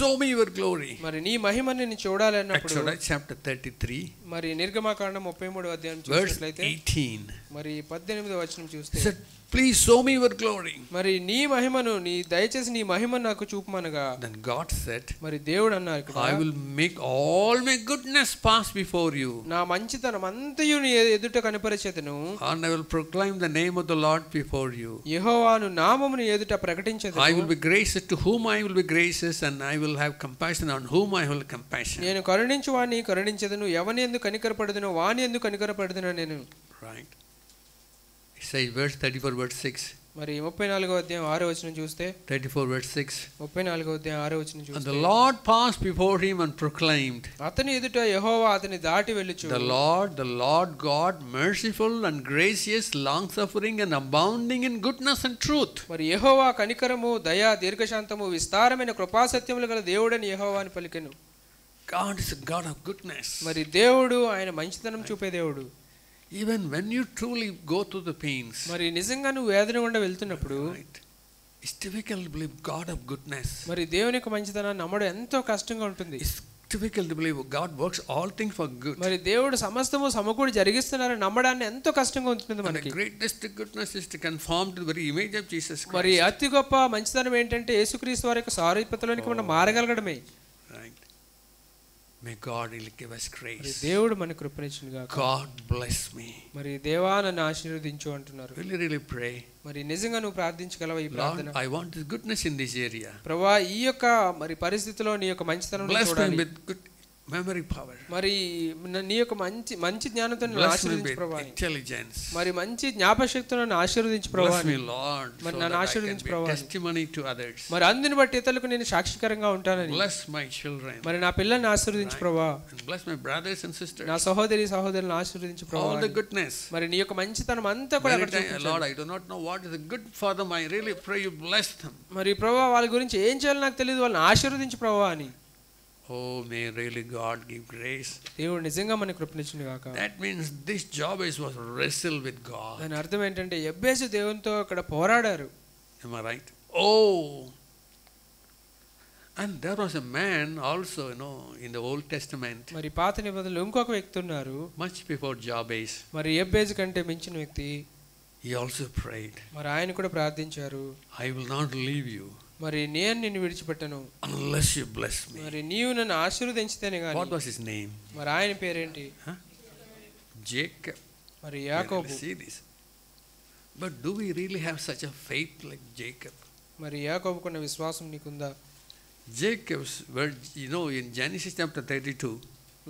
Show me your glory. మరి నీ మహిమని నేను చూడాలి అన్నప్పుడు Exodus chapter 33 మరి నిర్గమకాండం 33వ అధ్యాయం చూసినట్లయితే 18 మరి 18వ వచనం చూస్తే please show me your glory. మరి నీ మహిమను దయచేసి నీ మహిమను నాకు చూపమనగా Then God said, మరి దేవుడు అన్నారు ఇక్కడ, I will make all my goodness pass before you. నా మంచితనం అంతయు నీ ఎదుట కనపరిచెదను. And I will proclaim the name of the Lord before you. యెహోవాను నామమును ఎదుట ప్రకటించెదను. I will be gracious to whom I will be gracious, and I will have compassion on whom I will have compassion. నేను కరుణించు వాని కరుణించెదను, ఎవని యందు కనికరపడదునో వాని యందు కనికరపడదును నేను. Right. It says verse 34 verse 6. మరి 34వ అధ్యాయం 6వ వచనం చూస్తే 34 verse 6. 34వ అధ్యాయం 6వ వచనం చూస్తే And the Lord passed before him and proclaimed, అతని ఎదుట యెహోవా అతని దాటి వెళ్ళుచు, the Lord God, merciful and gracious, long-suffering and abounding in goodness and truth. మరి యెహోవా కనికరము దయ దీర్ఘశాంతము విస్తారమైన కృపాసత్యములు గల దేవుడని యెహోవా అని పలికెను. God is a God of goodness. మరి దేవుడు ఆయన మంచితనం చూపే దేవుడు. Even when you truly go through the pains, మరి నిజంగా నువ్వు వేదన గుండా వెళ్తున్నప్పుడు it's difficult to believe God of goodness. మరి దేవుని యొక్క మంచితనాన్ని నమ్మడం ఎంతో కష్టంగా ఉంటుంది. It's difficult to believe God works all things for good. మరి దేవుడు సమస్తము సమకూడి జరిగిస్తున్నారని నమ్మడాన్ని ఎంతో కష్టంగా ఉంటుంది మనకి. The greatest goodness is to conform to the very image of Jesus Christ. మరి అతి గొప్ప మంచితనం ఏంటంటే యేసుక్రీస్తు వారి యొక్క సారూప్యతలోనికి మనం మారగలగడమే. Right. May God really give us grace. దేవుడు మనకు కృపనిచ్చును గాక. God bless me. మరి దేవా నన్ను ఆశీర్వదించు అంటున్నారు. Really pray. మరి నిజంగా నువ్వు ప్రార్థించగలవా ఈ ప్రార్థన? Lord, I want this goodness in this area. ప్రభువా ఈ యొక్క మరి పరిస్థితిలో నీ యొక్క మంచితనం చూడాలి. Bless me with good memory power. మరి నీ యొక్క మంచి జ్ఞానంతో నన్ను ఆశీర్వదించు ప్రభువా. Intelligence. మరి మంచి జ్ఞాపకశక్తితో నన్ను ఆశీర్వదించు ప్రభువా. Bless me Lord. మరి నన్ను ఆశీర్వదించు ప్రభువా. Testimony to others. మరి అందుని బట్టి ఇతరులకు నేను సాక్షికరంగా ఉంటానని. Bless my children. మరి నా పిల్లల్ని ఆశీర్వదించు ప్రభువా. Bless my brothers and sisters. నా సహోదరులను ఆశీర్వదించు ప్రభువా. All the goodness. మరి నీ యొక్క మంచితనం అంతా కూడా అక్కడ చూపించు. Lord, I do not know what is good for them. I really pray you bless them. మరి ప్రభువా వాళ్ళ గురించి ఏం చేయాలో నాకు తెలియదు, వాళ్ళని ఆశీర్వదించు ప్రభువా అని. Oh, may really God give grace. దేవుడు నిజంగా మనకు కృపనిచ్చును గాక. That means this Jabez was wrestle with God. దాని అర్థం ఏంటంటే యెబెసు దేవునితో అక్కడ పోరాడారు. Am I right? Oh. And there was a man also, in the Old Testament. మరి పాత నిబంధనలో ఇంకొక వ్యక్తి ఉన్నారు. Much before Jabez. మరి యెబెసు కంటే మించిన వ్యక్తి. He also prayed. మరి ఆయన కూడా ప్రార్థించారు. I will not leave you. మరి నేను నిన్ను విడిచిపెట్టను. Unless you bless me. మరి నీవు నన్ను ఆశీర్వదించితేనే గాని. What was his name? మరి ఆయన పేరేంటి? Jacob. మరి యాకోబు. See this. But do we really have such a faith like Jacob? మరి యాకోబుకున్న విశ్వాసం నీకుందా? Jacob's word, in Genesis chapter 32.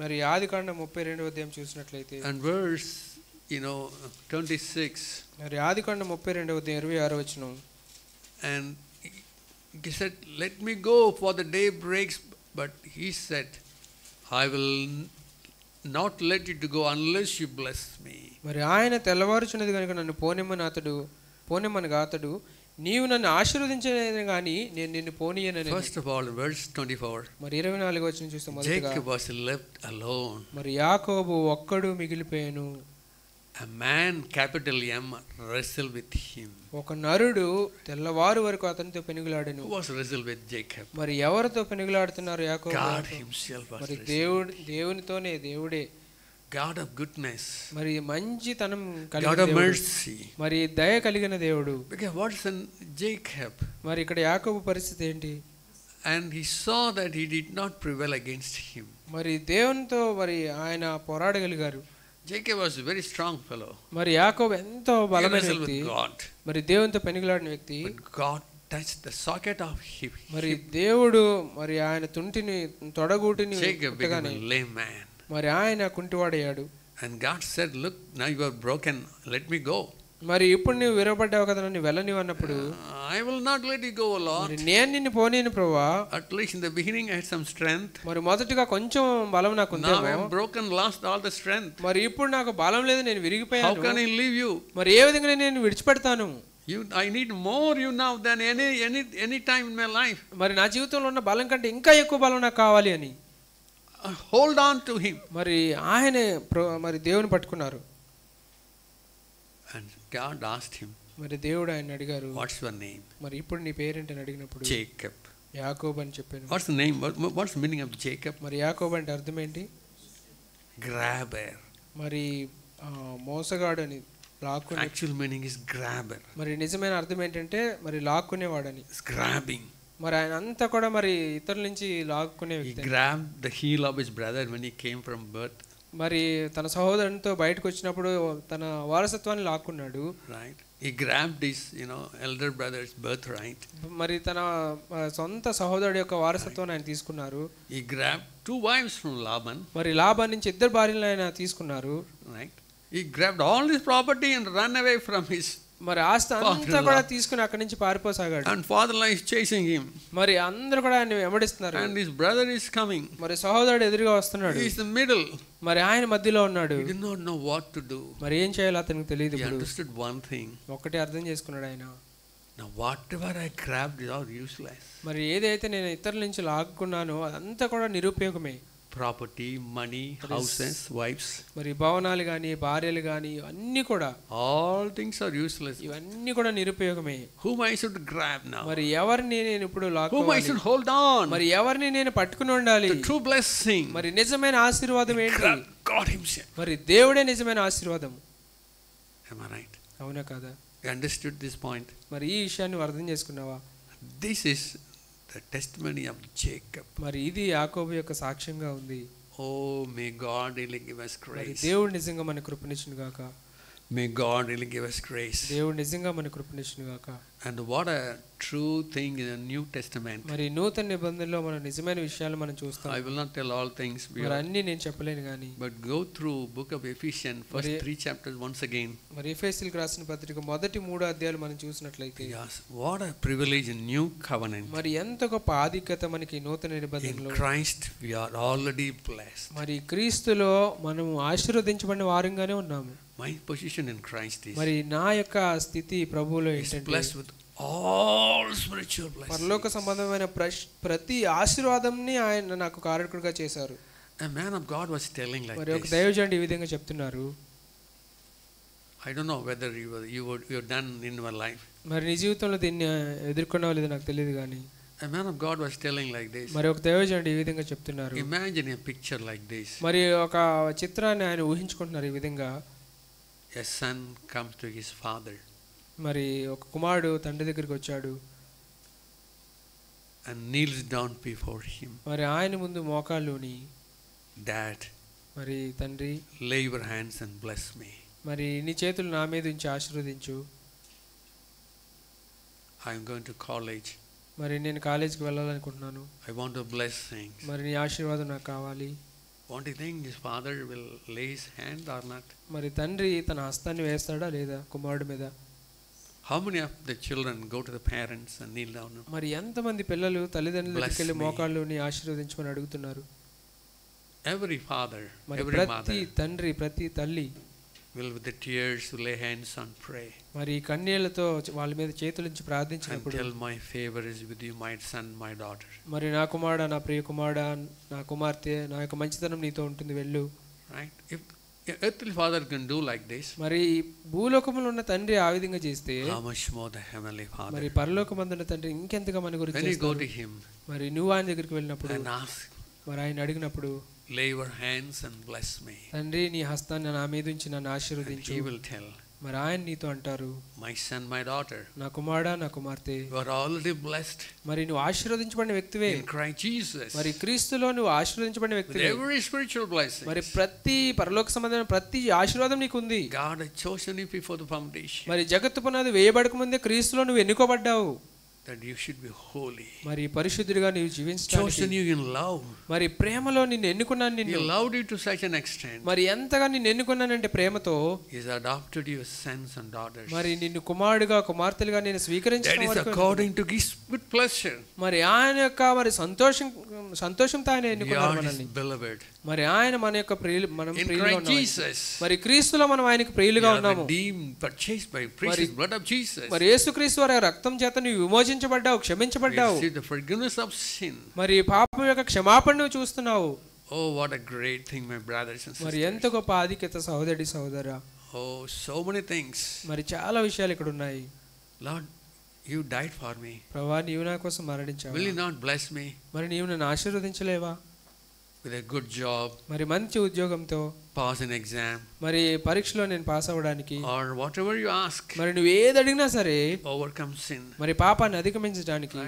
మరి ఆదికాండం 32వ అధ్యాయం చూసినట్లయితే. And verse 26. మరి ఆదికాండం 32వ అధ్యాయం 26వ వచనం. And he said, let me go for the day breaks. But he said, I will not let you to go unless you bless me. మరి ఆయన తెల్లవారుచున్నది కనుక నన్ను పోనిమ్మనగా అతడు నీవు నన్ను ఆశీర్వదించలేదని గాని నేను నిన్ను పోనీయనని. First of all, verse 24. మరి 24వ వచనం చూస్తే మొదటగా Jacob was left alone. మరి యాకోబు ఒక్కడు మిగిలిపోయాను. A man, capital M, wrestled with him. ఒక నరుడు తెల్లవారు వరకు అతనితో పెనుగులాడెను. Who was wrestled with Jacob? మరి ఎవరితో పెనుగులాడుతున్నారు యాకోబు? God himself was మరి wrestling. దేవునితోనే, దేవుడే. God of goodness. మరి మంచితనం కలిగిన God of దేవుడు. mercy. మరి దయ కలిగిన దేవుడు. Because what's in Jacob? మరి ఇక్కడ యాకోబు పరిస్థితి ఏంటి? And he saw that he did not prevail against him. మరి దేవునితో మరి ఆయన పోరాడగలిగారు. Jacob was a very strong fellow. మరి యాకోబు ఎంతో బలమైన వ్యక్తి. God. మరి దేవునితో పెనుగులాడిన వ్యక్తి. But God touched the socket of hip. మరి దేవుడు మరి ఆయన తుంటిని తొడగూటిని Jacob became a lame man. మరి ఆయన కుంటివాడయ్యాడు. And God said, look, now you are broken, let me go. మరి ఇప్పుడు నువ్వు విరవబడ్డావు కదా, నన్ను వెళ్ళనివ్వు అన్నప్పుడు I will not let you go, Lord. మరి నేను నిన్ను పోనీను ప్రభువా. At least in the beginning I had some strength. మరి మొదటిగా కొంచెం బలం నాకు ఉందేమో. Now I am broken, lost all the strength. మరి ఇప్పుడు నాకు బలం లేదు, నేను విరిగిపోయాను. How can I leave you? మరి ఏ విధంగా నేను విడిచిపెడతాను? I need more you now than any time in my life. మరి నా జీవితంలో ఉన్న బలం కంటే ఇంకా ఎక్కువ బలం నాకు కావాలి అని hold on to him. మరి ఆయనే మరి దేవుని పట్టుకున్నారు. And God asked him, మరి దేవుడు ఆయన అడిగారు, what's your name? మరి ఇప్పుడు నీ పేరేంటని అడిగినప్పుడు Jacob. యాకోబు అని చెప్పాను. What's the name? What's the meaning of Jacob? మరి యాకోబు అంటే అర్థం ఏంటి? Grabber. మరి మోసగాడు అని, లాక్కునే. Actual meaning is grabber. మరి నిజమైన అర్థం ఏంటంటే మరి లాక్కునేవాడని. Grabbing. మరి ఆయన అంతా కూడా మరి ఇతరుల నుంచి లాక్కునే వ్యక్తి. He grabbed the heel of his brother when he came from birth. మరి తన సహోదరునితో బయటకు వచ్చినప్పుడు తన వారసత్వాన్ని లాక్కున్నాడు. Right. He grabbed his, elder brother's birthright. మరి తన సొంత సహోదరుడి యొక్క వారసత్వాన్ని ఆయన తీసుకున్నారు. He grabbed 2 wives from Laban. మరి లాబాన్ నుంచి 2 భార్యలను ఆయన తీసుకున్నారు. Right. He grabbed all his property and ran away from his. మరి ఆస్తి అంతా కూడా తీసుకుని అక్కడి నుంచి పారిపోసాగాడు. And father-in-law is chasing him. మరి అందరూ కూడా ఆయన వెంబడిస్తున్నారు. And his brother is coming. మరి సహోదరుడు ఎదురుగా వస్తున్నాడు. He is the middle. మరి ఆయన మధ్యలో ఉన్నాడు. He did not know what to do. మరి ఏం చేయాలో అతనికి తెలియదు. He understood one thing. ఒకటే అర్థం చేసుకున్నాడు ఆయన. Now whatever I grabbed is all useless. మరి ఏదైతే నేను ఇతరుల నుంచి లాక్కున్నానో అదంతా కూడా నిరుపయోగమే. Property, money, houses, wives. మరి భవనాలు గాని, భార్యలు గాని అన్నీ కూడా all things are useless. ఇవన్నీ కూడా నిరుపయోగమే. Whom I should grab now? మరి ఎవరిని నేను ఇప్పుడు లాక్కోవాలి? Whom I should hold on? మరి ఎవరిని నేను పట్టుకుని ఉండాలి? The true blessing. మరి నిజమైన ఆశీర్వాదం ఏంటి? God himself. మరి దేవుడే నిజమైన ఆశీర్వాదం. Am I right? అవునా కాదా? You understood this point? మరి ఈ విషయాన్ని అర్థం చేసుకున్నావా? This is the testimony of Jacob. మరి ఇది యాకోబు యొక్క సాక్ష్యంగా ఉంది. Oh, may God really give us grace. దేవుడు నిజంగా మనకు కృపనిచ్చును గాక. May God really give us grace. దేవుడు నిజంగా మనకు కృపనిచ్చును గాక. And what a true thing in the New Testament. మరి నూతన నిబంధనలో మన నిజమైన విషయాలు మనం చూస్తాం. I will not tell all things. మరి అన్నీ నేను చెప్పలేను గాని. But go through book of Ephesians first 3 chapters once again. మరి ఎఫెసీయులకు రాసిన పత్రిక మొదటి 3 అధ్యాయాలు మనం చూసినట్లయితే yes, what a privilege in new covenant. మరి ఎంత గొప్ప ఆధిక్యత మనకి నూతన నిబంధనలో. In Christ we are already blessed. మరి క్రీస్తులో మనం ఆశీర్వదించబడిన వారంగానే ఉన్నాము. My position in Christ is మరి నా యొక్క స్థితి ప్రభువులో ఏంటంటే blessed with all spiritual blessings. పరలోక సంబంధమైన ప్రతి ఆశీర్వాదంని ఆయన నాకు కారకుడిగా చేశారు. A man of God was telling like మరి ఒక this. దైవజనుడు ఈ విధంగా చెప్తున్నారు. I don't know whether you done in your life. మరి నీ జీవితంలో దీన్ని ఎదుర్కొన్నావో లేదో నాకు తెలియదు కానీ A man of God was telling like this. మరి ఒక దైవజనుడు ఈ విధంగా చెప్తున్నారు. Imagine a picture like this. మరి ఒక చిత్రాన్ని ఆయన ఊహించుకుంటున్నారు ఈ విధంగా. A son comes to his father. మరి ఒక కుమారుడు తండ్రి దగ్గరికి వచ్చాడు. And kneels down before him. మరి ఆయన ముందు మోకాళ్ళుని, Dad, మరి తండ్రి, lay your hands and bless me. మరి నీ చేతులు నా మీద ఉంచి ఆశీర్వదించు. I am going to college. మరి నేను కాలేజీకి వెళ్ళాలనుకుంటున్నాను. I want to bless things. మరి నీ ఆశీర్వాదం నాకు కావాలి. What do you think? His father will lay his hand or not? మరి తండ్రి తన హస్తాన్ని వేస్తాడా లేదా కుమారుడి మీద? How many of the children go to the parents and kneel down? మరి ఎంతమంది పిల్లలు తల్లిదండ్రుల దగ్గరికి వెళ్ళి మోకాళ్ళుని ఆశీర్వదించమని అడుగుతున్నారు? Every father, every ప్రతి mother తండ్రి, ప్రతి తల్లి will with the tears lay hands on pray. మరి కన్నీళ్లతో వాళ్ళ మీద చేతులుంచి ప్రార్థించినప్పుడు, Tell my favor is with you, my son, my daughter. మరి నా కుమారుడా, నా ప్రియ కుమారుడా, నా కుమార్తె, నా యొక్క మంచితనం నీతో ఉంటుంది, వెళ్ళు. Right? If earthly father can do like this, మరి భూలోకములో ఉన్న తండ్రి ఆ విధంగా చేస్తే how much more the heavenly father? మరి పరలోకమందున్న తండ్రి ఇంకెంతగా మన గురించి When you go చేస్తారు. to him మరి నువ్వు ఆయన దగ్గరికి వెళ్ళినప్పుడు and ask, మరి ఆయన అడిగినప్పుడు, lay your hands and bless me, తండ్రి నీ హస్తాన్ని నా మీద ఉంచి నన్ను ఆశీర్వదించు. he will tell, మరి ఆయన నీతో అంటారు, my son, my daughter, నా కుమారుడా, నా కుమార్తె, you are already blessed మరి నువ్వు ఆశీర్వదించబడిన వ్యక్తివే. in Christ Jesus. మరి క్రీస్తులో నువ్వు ఆశీర్వదించబడిన With వ్యక్తివే. every spiritual blessing. మరి ప్రతి పరలోక సంబంధమైన ప్రతి ఆశీర్వాదం నీకు ఉంది. God had chosen you before the foundation. మరి జగత్తు పునాది వేయబడక ముందే క్రీస్తులో నువ్వు ఎన్నుకోబడ్డావు. that you should be holy. మరి పరిశుద్ధుడిగా నీవు జీవించడానికి Chosen you in love. మరి ప్రేమలో నిన్ను ఎన్నుకున్నాను నిన్ను. He loved you to such an extent. మరి ఎంతగా నిన్ను ఎన్నుకున్నానంటే ప్రేమతో He has adopted you as sons and daughters. మరి నిన్ను కుమారుడిగా కుమార్తెలుగా నేను స్వీకరించిన That is according to His good pleasure. మరి ఆయన యొక్క మరి సంతోషంతో ఆయన ఎన్నుకున్నారు మనల్ని. Beloved. మరి ఆయన మన యొక్క ప్రియులు, మనం ప్రియులుగా ఉన్నాము. మరి క్రీస్తులో మనం ఆయనకు ప్రియులుగా ఉన్నాము. Purchased by precious blood of Jesus. మరి యేసుక్రీస్తు వారి రక్తం చేత నీవు విమోచించబడ్డావు, క్షమించబడ్డావు. The forgiveness of sin. మరి పాపం యొక్క క్షమాపణను చూస్తున్నావు. Oh, what a great thing, my brothers and sisters. మరి ఎంత గొప్ప ఆధిక్యత సహోదరి సహోదరా. Oh, so many things. మరి చాలా విషయాలు ఇక్కడ ఉన్నాయి. Lord, you died for me. ప్రభువా, నీవు నా కోసం మరణించావు. Will you not bless me? మరి నీవు నన్ను ఆశీర్వదించలేవా? With a good job. మరి మంచి ఉద్యోగంతో, pass an exam. మరి పరీక్షలో నేను పాస్ అవ్వడానికి, or whatever you ask. మరి నువ్వు ఏది అడిగినా సరే, overcome sin. మరి పాపాన్ని అధిగమించడానికి.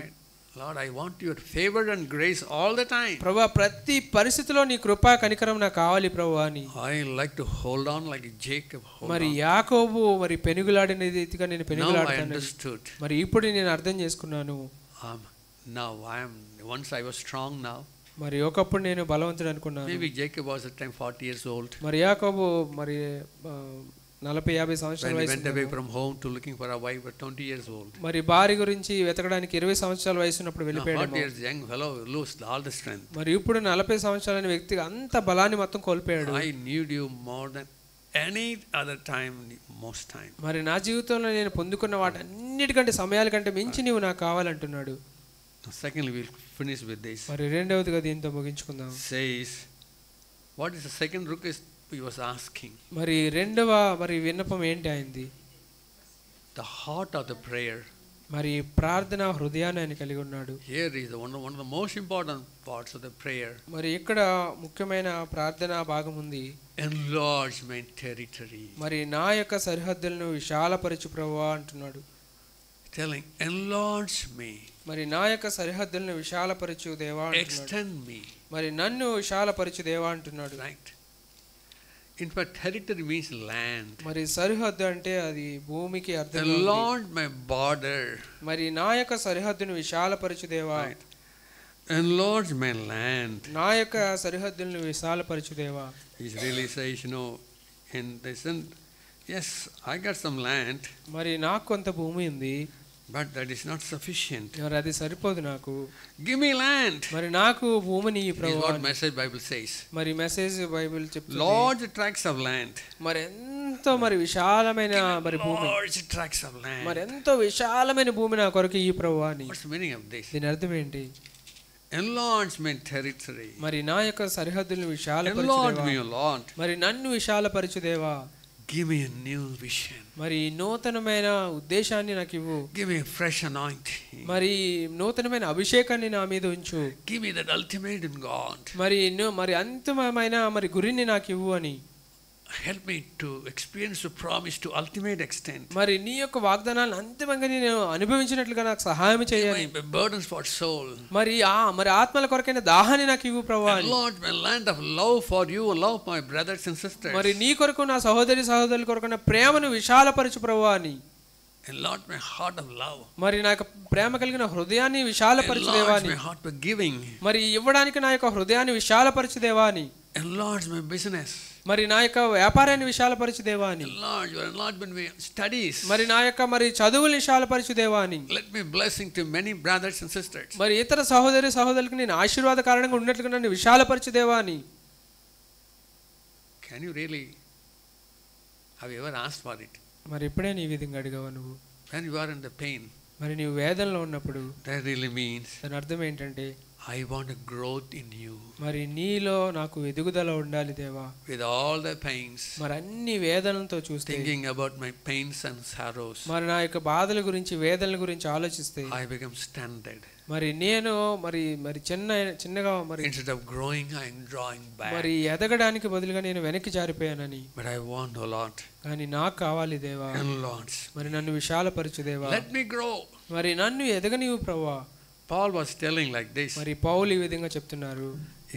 Lord, I want your favor and grace all the time. ప్రభువా, ప్రతి పరిస్థితిలో నీ కృపా కనికరం నాకు కావాలి ప్రభువా అని. I like to hold on like Jacob. మరి యాకోబు మరి పెనుగులాడిన రీతిగా నేను పెనుగులాడుతాను. మరి ఇప్పుడు నేను అర్థం చేసుకున్నాను. Now once I was strong now. మరి ఒకప్పుడు నేను బలవంతుడు అనుకున్నాను. Maybe Jacob was at time 40 years old. మరి యాకోబు మరి 40-50 సంవత్సరాల వయసు. Went away from home to looking for a wife at 20 years old. మరి భార్య గురించి వెతకడానికి 20 సంవత్సరాల వయసు ఉన్నప్పుడు వెళ్ళిపోయాడు. 40 years young fellow lost all the strength. మరి ఇప్పుడు 40 సంవత్సరాల వ్యక్తి అంత బలాన్ని మొత్తం కోల్పోయాడు. I need you more than any other time, most time. మరి నా జీవితంలో నేను పొందుకున్న వాటన్నిటికంటే సమయాల కంటే మించి నీవు నాకు కావాలంటున్నాడు. Secondly, we'll finish with this. మరి రెండవదిగా దీంతో ముగించుకుందాం. Says, what is the second request he was asking? మరి రెండవ మరి విన్నపం ఏంటి అయింది? The heart of the prayer. మరి ప్రార్థన హృదయాన్ని ఆయన కలిగి ఉన్నాడు. Here is one of the most important parts of the prayer. మరి ఇక్కడ ముఖ్యమైన ప్రార్థన భాగం ఉంది. Enlarge my territory. మరి నా యొక్క సరిహద్దులను విశాలపరచు ప్రభువా అంటున్నాడు. Telling, enlarge me. మరి నా యొక్క సరిహద్దులను విశాలపరచు దేవా అంటున్నాడు. Extend me. మరి నన్ను విశాలపరచు దేవా అంటున్నాడు. Right. In fact, territory means land. మరి సరిహద్దు అంటే అది భూమికి అర్థం. Enlarge my border. మరి నా యొక్క సరిహద్దును విశాలపరచు దేవా. Right. Enlarge my land. నా యొక్క సరిహద్దులను విశాలపరచు దేవా. He really says, in this, yes, I got some land. మరి నాకు కొంత భూమి ఉంది. But that is not sufficient. మరి అది సరిపోదు నాకు. Give me land. మరి నాకు భూమిని ప్రభువా. What Message Bible says. మరి మెసేజ్ బైబిల్ చెప్తుంది. Large tracts of land. మరి ఎంతో మరి విశాలమైన మరి భూమి. Large tracts of land. మరి ఎంతో విశాలమైన భూమి నా కొరకు ఈ ప్రభువా అని. What's the meaning of this? దీని అర్థం ఏంటి? Enlarge my territory. మరి నా యొక్క సరిహద్దులను విశాలపరచు దేవా. Enlarge me, Lord. మరి నన్ను విశాలపరచు దేవా. Give me a new vision. మరి నూతనమైన ఉద్దేశాన్ని నాకు ఇవ్వు. Give me a fresh anointing. మరి నూతనమైన అభిషేకాన్ని నా మీద ఉంచు. Give me that ultimate in God. మరి అంతిమమైన మరి గురిని నాకు ఇవ్వు అని. Help me to experience the promise to ultimate extent. మరి నీ యొక్క వాగ్దానాలను అంతిమంగా నేను అనుభవించినట్లుగా నాకు సహాయం చేయాలి. Burdens for soul. మరి ఆత్మల కొరకైన దాహాన్ని నాకు ఇవ్వు ప్రభువా. Lord, my land of love for you, love my brothers and sisters. మరి నీ కొరకు నా సహోదరుల కొరకైన ప్రేమను విశాలపరచు ప్రభువా అని. Enlarge my heart of love. మరి నా యొక్క ప్రేమ కలిగిన హృదయాన్ని విశాలపరచు దేవా అని. Enlarge my heart for giving. మరి ఇవ్వడానికి నా యొక్క హృదయాన్ని విశాలపరచు దేవా అని. Enlarge my business. మరి నా యొక్క వ్యాపారాన్ని విశాలపరచు దేవా అని. Enlarge my studies. మరి నా యొక్క మరి చదువులు విశాలపరచు దేవా అని. Let me blessing to many brothers and sisters. మరి ఇతర సహోదరులకు నేను ఆశీర్వాద కారణంగా ఉన్నట్లుగా నన్ను విశాలపరచు దేవా అని. Can you really have you ever asked for it? మరి ఇప్పుడే నీ విధంగా అడిగావా నువ్వు? When you are in the pain. మరి నీవు వేదనలో ఉన్నప్పుడు. That really means. దాని అర్థం ఏంటంటే I want a growth in you. మరి నీలో నాకు ఎదుగుదల ఉండాలి దేవా. With all the pains. మరి అన్ని వేదనలతో చూస్తే. Thinking about my pains and sorrows. మరి నా యొక్క బాధల గురించి వేదనల గురించి ఆలోచిస్తే. I become stunted. మరి నేను మరి చిన్నగా మరి instead of growing I am drawing back. మరి ఎదగడానికి బదులుగా నేను వెనక్కి జారిపోయానని. But I want a lot. కానీ నాకు కావాలి దేవా. మరి నన్ను విశాలపరచు దేవా. Let me grow. మరి నన్ను ఎదగనివ్వు ప్రభువా. Paul was telling like this. మరి పౌలు ఈ విధంగా చెప్తున్నారు.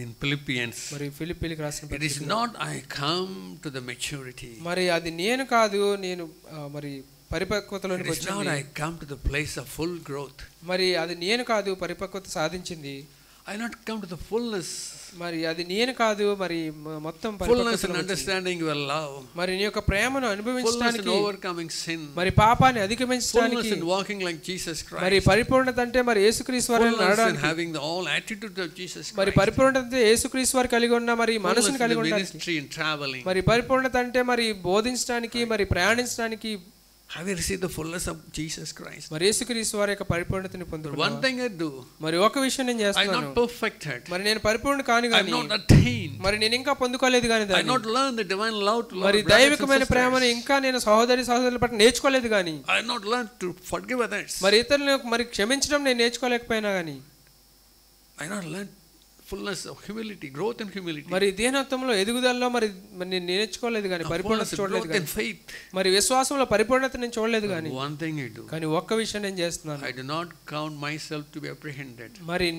In Philippians. మరి ఫిలిప్పీలకు రాసిన పత్రిక. It is not I come to the maturity. మరి అది నేను కాదు, నేను మరి పరిపక్వతలోనికి It's not I come to the place of full growth. మరి అది నేను కాదు పరిపక్వత సాధించింది. I not come to the fullness. మరి అది నేను కాదు మరి మొత్తం fullness in understanding your love. మరి నీ యొక్క ప్రేమను అనుభవించడానికి, fullness in overcoming sin. మరి పాపాన్ని అధిగమించడానికి, fullness in walking like Jesus Christ. మరి పరిపూర్ణత అంటే మరి యేసుక్రీస్తు వారిని నడవడానికి, fullness in having the all attitude of Jesus Christ. మరి పరిపూర్ణత అంటే యేసుక్రీస్తు వారు కలిగి ఉన్న మరి మనసును కలిగి ఉండడానికి, ministry and traveling. మరి పరిపూర్ణత అంటే మరి బోధించడానికి, మరి ప్రయాణించడానికి. Have you received the fullness of Jesus Christ? మరి యేసుక్రీస్తు వారి యొక్క పరిపూర్ణతని పొందుకున్నాను. One thing I do. మరి ఒక విషయం నేను చేస్తాను. I'm not perfected. మరి నేను పరిపూర్ణ కాను గాని, I'm not attained. మరి నేను ఇంకా పొందుకోలేదు గాని, I not learned the divine love to love. మరి దైవికమైన ప్రేమను ఇంకా నేను సహోదరుల పట్ల నేర్చుకోలేదు గాని, I not learned to forgive others. మరి ఇతరులను మరి క్షమించడం నేను నేర్చుకోలేకపోయినా గాని, I not learned fullness of humility, growth in humility. మరి దీనత్వంలో ఎదుగుదలలో మరి నేను నేర్చుకోలేదు గాని, పరిపూర్ణత చూడలేదు గాని, మరి విశ్వాసంలో పరిపూర్ణత నేను చూడలేదు గాని. One thing I do. కానీ ఒక్క విషయం నేను చేస్తున్నాను. I do not count myself to be apprehended. మరి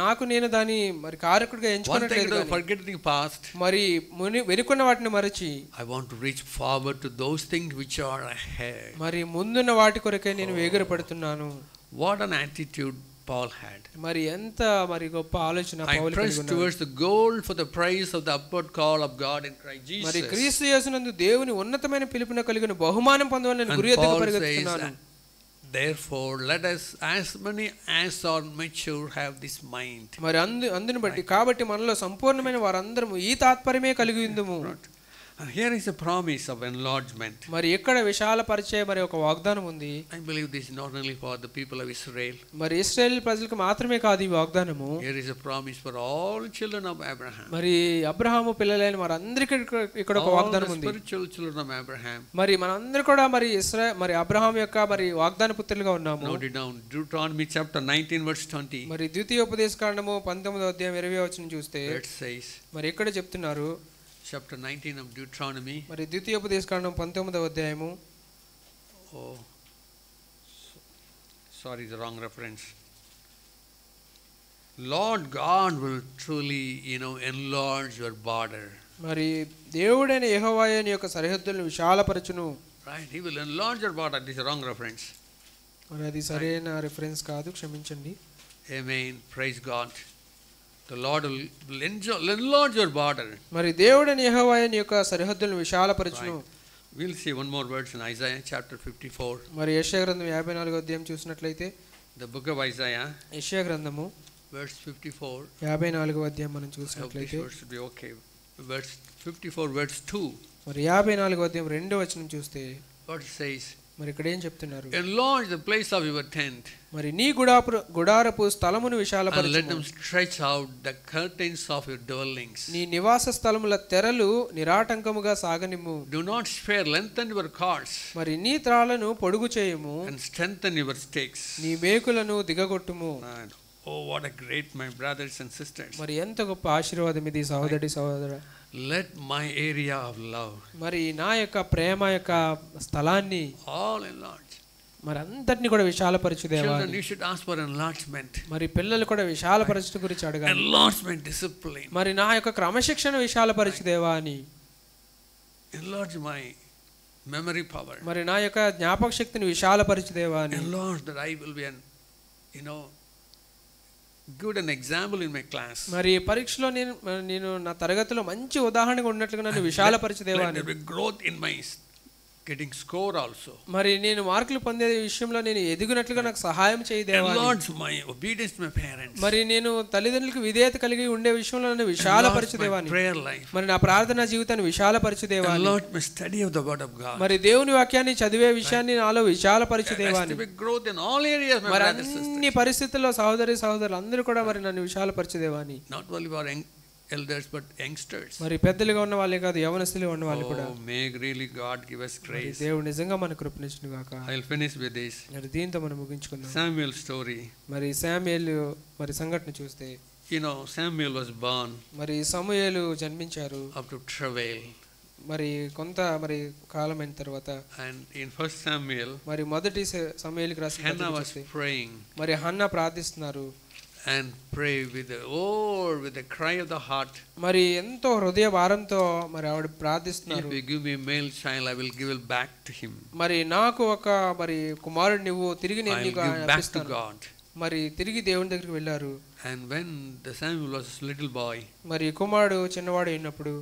నాకు నేను దాని మరి కారకుడిగా ఎంచుకోవట్లేదు గాని, forgetting past. మరి వెనుకున్న వాటిని మరచి I want to reach forward to those things which are ahead. మరి ముందున్న వాటి కొరకే నేను వేగిరపడుతున్నాను. What an attitude Paul had. మరి ఎంత మరి గొప్ప ఆలోచన పౌలు కలిగి ఉన్నాడు. I press towards the goal for the prize of the upward call of God in Christ Jesus. మరి క్రీస్తు యేసునందు దేవుని ఉన్నతమైన పిలుపున కలిగిన బహుమానం పొందవాలని గురి ఎత్తుకు పరిగెత్తుతున్నాను. Therefore let us as many as are mature have this mind. మరి అందుని బట్టి కాబట్టి మనలో సంపూర్ణమైన వారందరము ఈ తాత్పర్యమే కలిగి ఉందుము. And here is a promise of enlargement. మరి ఇక్కడ విశాలపరిచే మరి ఒక వాగ్దానం ఉంది. I believe this is not only for the people of Israel. మరి ఇశ్రాయేలు ప్రజలకు మాత్రమే కాదు ఈ వాగ్దానము. Here is a promise for all children of Abraham. మరి అబ్రహాము పిల్లలైన వారందరికీ ఇక్కడ ఒక వాగ్దానం ఉంది. Spiritual children of Abraham. మరి మనందరూ కూడా మరి అబ్రహాము యొక్క మరి వాగ్దాన పుత్రులుగా ఉన్నాము. Note it down. Deuteronomy chapter 19 verse 20. మరి ద్వితీయోపదేశకాండము 19వ అధ్యాయం 20వ వచనం చూస్తే it says, మరి ఇక్కడ చెప్తున్నారు, chapter 19 of Deuteronomy. మరి ద్వితీయోపదేశకాండం 19వ అధ్యాయము. Oh, sorry, the wrong reference. Lord God will truly, enlarge your border. మరి దేవుడైన యెహోవా నీ యొక్క సరిహద్దులను విశాలపరచును. Right, he will enlarge your border. This is the wrong reference. మరి అది సరైన రిఫరెన్స్ కాదు, క్షమించండి. Amen. Praise God. The Lord will enlarge your border. మరి దేవుడైన యెహోవా నీ యొక్క సరిహద్దులను విశాలపరచును. We'll see one more verse in Isaiah chapter 54. మరి యెషయా గ్రంథం 54వ అధ్యాయం చూసినట్లయితే, the book of Isaiah, యెషయా గ్రంథము verse 54. 54వ అధ్యాయం మనం చూసినట్లయితే, verse should be okay. Verse 54 verse 2. మరి 54వ అధ్యాయం 2వ వచనం చూస్తే what it says, మరి ఇక్కడ ఏం చెప్తున్నారు? enlarge the place of your tent. మరి నీ గుడారపు స్థలమును విశాలపరచుము. And let them stretch out the curtains of your dwellings. నీ నివాస స్థలముల తెరలు నిరాటంకముగా సాగనిమ్ము. Do not spare, lengthen your cords. మరి నీ త్రాళ్ళను పొడుగు చేయుము. And strengthen your stakes. నీ మేకులను దిగగొట్టుము. Oh, what a great, my brothers and sisters. మరి ఎంత గొప్ప ఆశీర్వాదం ఇది సహోదరా. Let my area of love. మరి నా యొక్క ప్రేమ యొక్క స్థలాన్ని all enlarge. మరి అంతటిని కూడా విశాలపరచు దేవా. Children, you should ask for enlargement. మరి పిల్లలు కూడా విశాలపరచు గురించి అడగాలి. Enlargement, discipline. మరి నా యొక్క క్రమశిక్షణ విశాలపరచు దేవా అని. Enlarge my memory power. మరి నా యొక్క జ్ఞాపక శక్తిని విశాలపరచు దేవా అని. Enlarge that I will be an good an example in my class. మరి పరీక్షలో నేను నా తరగతిలో మంచి ఉదాహరణగా ఉన్నట్లుగా నన్ను విశాలపరచు దేవా అని. There will be growth in my getting score also. మరి నేను మార్కులు పొందే విషయంలో నేను ఎదుగునట్లుగా నాకు సహాయం చేయి దేవా. Enlarge my obedience to my parents. మరి నేను తల్లిదండ్రులకు విధేయత కలిగి ఉండే విషయంలో నన్ను విశాలపరచు దేవా అని. prayer life. మరి నా ప్రార్థనా జీవితాన్ని విశాలపరచు దేవా అని. Enlarge my study of the word of God. మరి దేవుని వాక్యాన్ని చదివే విషయాన్ని నాలో విశాలపరచు దేవా అని. There will be growth in all areas, my brothers and sisters. అన్ని పరిస్థితుల్లో సహోదరులు అందరూ కూడా మరి నన్ను విశాలపరచు దేవా అని. Not only for elders but youngsters. మరి పెద్దలుగా ఉన్న వాళ్ళే కాదు, యవనస్తులుగా ఉన్న వాళ్ళు కూడా. May really God give us grace. దేవుడు నిజంగా మనకు కృపనిచ్చును గాక. I'll finish with this. మరి దీంతో మనం ముగించుకుందాం. Samuel story. మరి శామ్యూయేలు మరి సంఘటన చూస్తే, Samuel was born. మరి సమూయేలు జన్మించారు. After travail. మరి కొంత మరి కాలమైన తర్వాత, and in first Samuel, మరి మొదటి సమూయేలుకి రాసిన Hannah was praying. మరి Hannah ప్రార్థిస్తున్నారు. and pray with the cry of the heart. మరి ఎంతో హృదయ భారంతో మరి ఆవిడ ప్రార్థిస్తున్నారు. If you give me a male child, I will give it back to him. మరి నాకు ఒక మరి కుమారుడిని నువ్వు తిరిగి నేను నీకు అర్పిస్తాను. మరి తిరిగి దేవుని దగ్గరికి వెళ్ళారు. And when the Samuel was a little boy, మరి కుమారుడు చిన్నవాడు అయినప్పుడు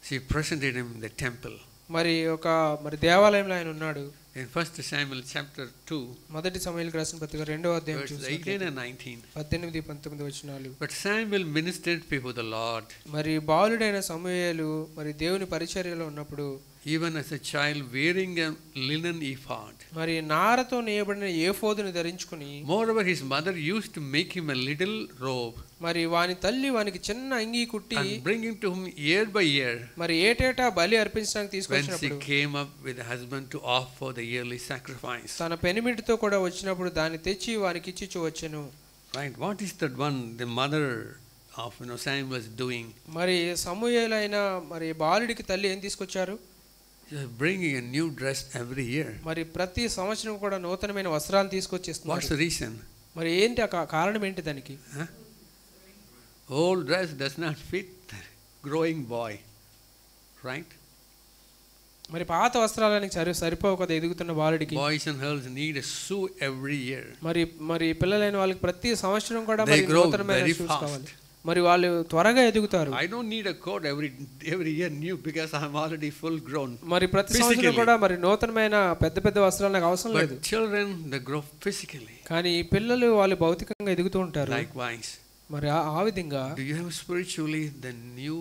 she presented him in the temple. మరి దేవాలయంలో ఆయన ఉన్నాడు. In 1 Samuel chapter 2, మొదటి సమూయేలుకు రాసిన పత్రిక 2వ అధ్యాయం verses 18 and 19. 18-19 వచనాలు. But Samuel ministered before the Lord. మరి బాలుడైన సమూయేలు మరి దేవుని పరిచర్యలో ఉన్నప్పుడు, even as a child, wearing a linen ephod. మరి నారతో నేయబడిన ఏఫోదును ధరించుకుని, moreover his mother used to make him a little robe. మరి వాని తల్లి వానికి చిన్న అంగీ కుట్టి and bring him to him year by year. మరి ఏటేటా బలి అర్పించడానికి తీసుకొచ్చినప్పుడు, when she came up with a husband to offer the yearly sacrifice. తన పెనిమిటితో కూడా వచ్చినప్పుడు దాన్ని తెచ్చి వానికి ఇచ్చి వచ్చెను. Right, what is that one the mother of Samuel was doing? మరి సమూయేలైన మరి బాలుడికి తల్లి ఏం తీసుకొచ్చారు? bringing a new dress every year. మరి ప్రతి సంవత్సరం కూడా నూతనమైన వస్త్రాలు తీసుకొచ్చేస్తున్నారు. What's the reason? మరి ఏంటి కారణం ఏంటి దానికి? Old dress does not fit growing boy, right? మరి పాత వస్త్రాలకు సరిపోవు కదా ఎదుగుతున్న బాలుడికి. boys and girls need a shoe every year. మరి పిల్లలైన వాళ్ళకి ప్రతి సంవత్సరం కూడా మరి నూతనమైన షూస్ కావాలి. మరి వాళ్ళు త్వరగా ఎదుగుతారు. I don't need a coat every year new because I am already full grown. మరి ప్రతి సంవత్సరం కూడా మరి నూతనమైన పెద్ద వస్త్రాలు నాకు అవసరం లేదు. But children they grow physically. కానీ పిల్లలు వాళ్ళు భౌతికంగా ఎదుగుతూ ఉంటారు. Likewise. మరి ఆ విధంగా do you have spiritually the new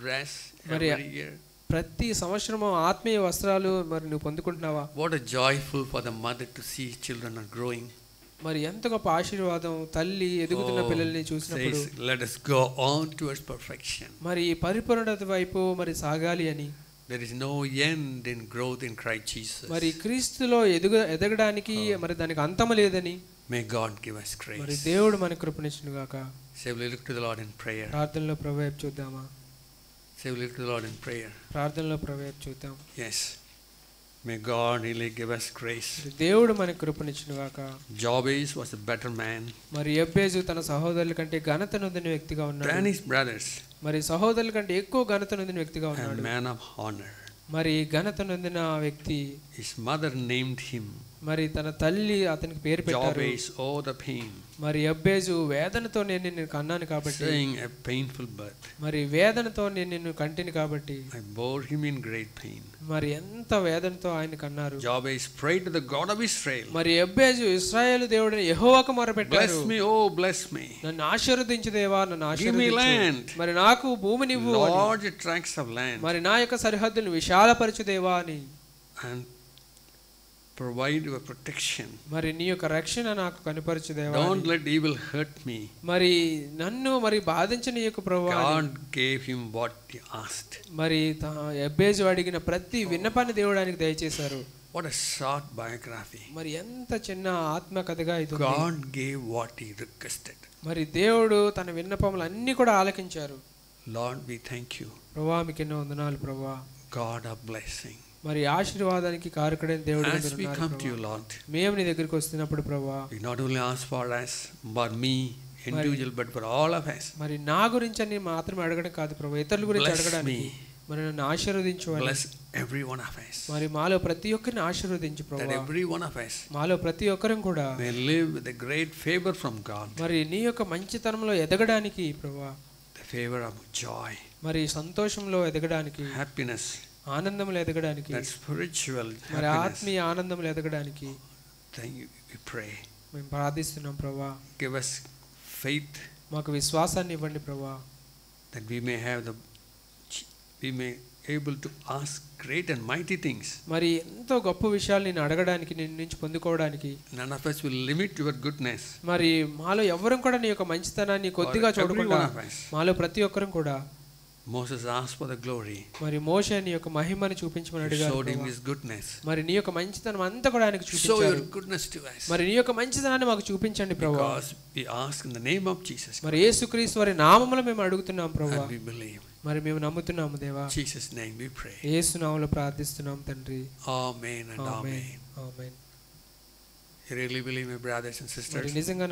dress every year? ప్రతి సంవత్సరము ఆత్మీయ వస్త్రాలు మరి నువ్వు పొందుకుంటున్నావా? What a joyful for the mother to see children are growing. మరి ఎంత గొప్ప ఆశీర్వాదం తల్లి ఎదుగుతున్న పిల్లల్ని చూసినప్పుడు. let us go on towards perfection. మరి పరిపూర్ణత వైపు మరి సాగాలి అని. there is no end in growth in Christ Jesus. మరి క్రీస్తులో ఎదగడానికి మరి దానికి అంతము లేదని. may God give us grace. మరి దేవుడు మనకు కృపనిచ్చును గాక. say we look to the Lord in prayer. ప్రార్థనలో ప్రభువు వైపు చూద్దామా? say we look to the Lord in prayer. ప్రార్థనలో ప్రభువు వైపు చూద్దాం. yes, may God really give us grace. దేవుడు మనకు కృపనిచ్చును గాక. Jabez was a better man మరి యెబ్బేజు తన సహోదరుల కంటే ఘనత నొందిన వ్యక్తిగా ఉన్నాడు. than his brothers. మరి సహోదరుల కంటే ఎక్కువ ఘనత నొందిన వ్యక్తిగా ఉన్నాడు. a man of honor. మరి ఘనత నొందిన వ్యక్తి. his mother named him. మరి తన తల్లి అతనికి పేరు పెట్టారు. Jabez, oh the pain. మరి యెబ్బేజు వేదనతో నేను నిన్ను కన్నాను కాబట్టి. saying a painful birth. మరి వేదనతో నేను నిన్ను కంటిని కాబట్టి. I bore him in great pain. మరి ఎంత వేదనతో ఆయన కన్నారు. Jabez prayed to the God of Israel. మరి యెబ్బేజు ఇశ్రాయేలు దేవుడైన యెహోవాకు మొరపెట్టాడు. bless me, oh bless me. నన్ను ఆశీర్వదించు దేవా, నన్ను ఆశీర్వదించు. give me land. మరి నాకు భూమినివ్వు. large tracts of land. మరి నా యొక్క సరిహద్దును విశాలపరచు దేవా అని. and provide your protection. మరి నీ యొక్క రక్షణ నాకు కనిపరచు దేవా. don't let evil hurt me. మరి నన్ను మరి బాధించనీయకు ప్రభువా. God gave him what he asked. మరి యెబ్బేజు అడిగిన ప్రతి విన్నపాన్ని దేవుడు ఆయనకు దయచేశారు. what a short biography. మరి ఎంత చిన్న ఆత్మకథగా ఇది. God gave what he requested. మరి దేవుడు తన విన్నపములు అన్ని కూడా ఆలకించారు. Lord, we thank you. ప్రభువా మీకు ఎన్నో వందనాలు ప్రభువా. God of blessing. మరి ఆశీర్వాదానికి కారకుడైన దేవుడు as we come to you, Lord, మేము నీ దగ్గరికి వస్తున్నప్పుడు ప్రభువా, we not only ask for us, but me individual, but for all of us. మరి నా గురించి అని మాత్రమే అడగడం కాదు ప్రభువా, ఇతరుల గురించి అడగడానికి. మరి నన్ను ఆశీర్వదించు. bless every one of us. మరి మాలో ప్రతి ఒక్కరిని ఆశీర్వదించు ప్రభువా. that every one of us మాలో ప్రతి ఒక్కరం కూడా may live with a great favor from God. మరి నీ యొక్క మంచితనంలో ఎదగడానికి ప్రభువా, the favor of joy, మరి సంతోషంలో ఎదగడానికి, happiness, ఆనందంలో ఎదగడానికి, that spiritual మరి happiness. ఆత్మీయ ఆనందంలో ఎదగడానికి thank you, we pray. మేము ప్రార్థిస్తున్నాం ప్రభువా. give us faith, మాకు విశ్వాసాన్ని ఇవ్వండి ప్రభువా, that we may able to ask great and mighty things. మరి ఎంతో గొప్ప విషయాలు నేను అడగడానికి, నిన్ను నుంచి పొందుకోవడానికి. none of us will limit your goodness. మరి మాలో ఎవ్వరం కూడా నీ యొక్క మంచితనాన్ని కొద్దిగా చూడకుండా, మాలో ప్రతి ఒక్కరం కూడా. Moses asked for the glory. మరి మోషే నీ యొక్క మహిమను చూపించమని అడిగాడు. showed him his goodness. మరి నీ యొక్క మంచితనం అంతా కూడా ఆయనకు చూపించారు. show your goodness to us. మరి నీ యొక్క మంచితనాన్ని మాకు చూపించండి ప్రభువా. because we ask in the name of Jesus. మరి యేసుక్రీస్తు వారి నామములో మేము అడుగుతున్నాం ప్రభువా. and we believe. మరి మేము నమ్ముతున్నాము దేవా. Jesus name we pray. యేసు నామములో ప్రార్థిస్తున్నాం తండ్రి. Amen and amen. Amen. You really believe, my brothers and sisters? నిజంగా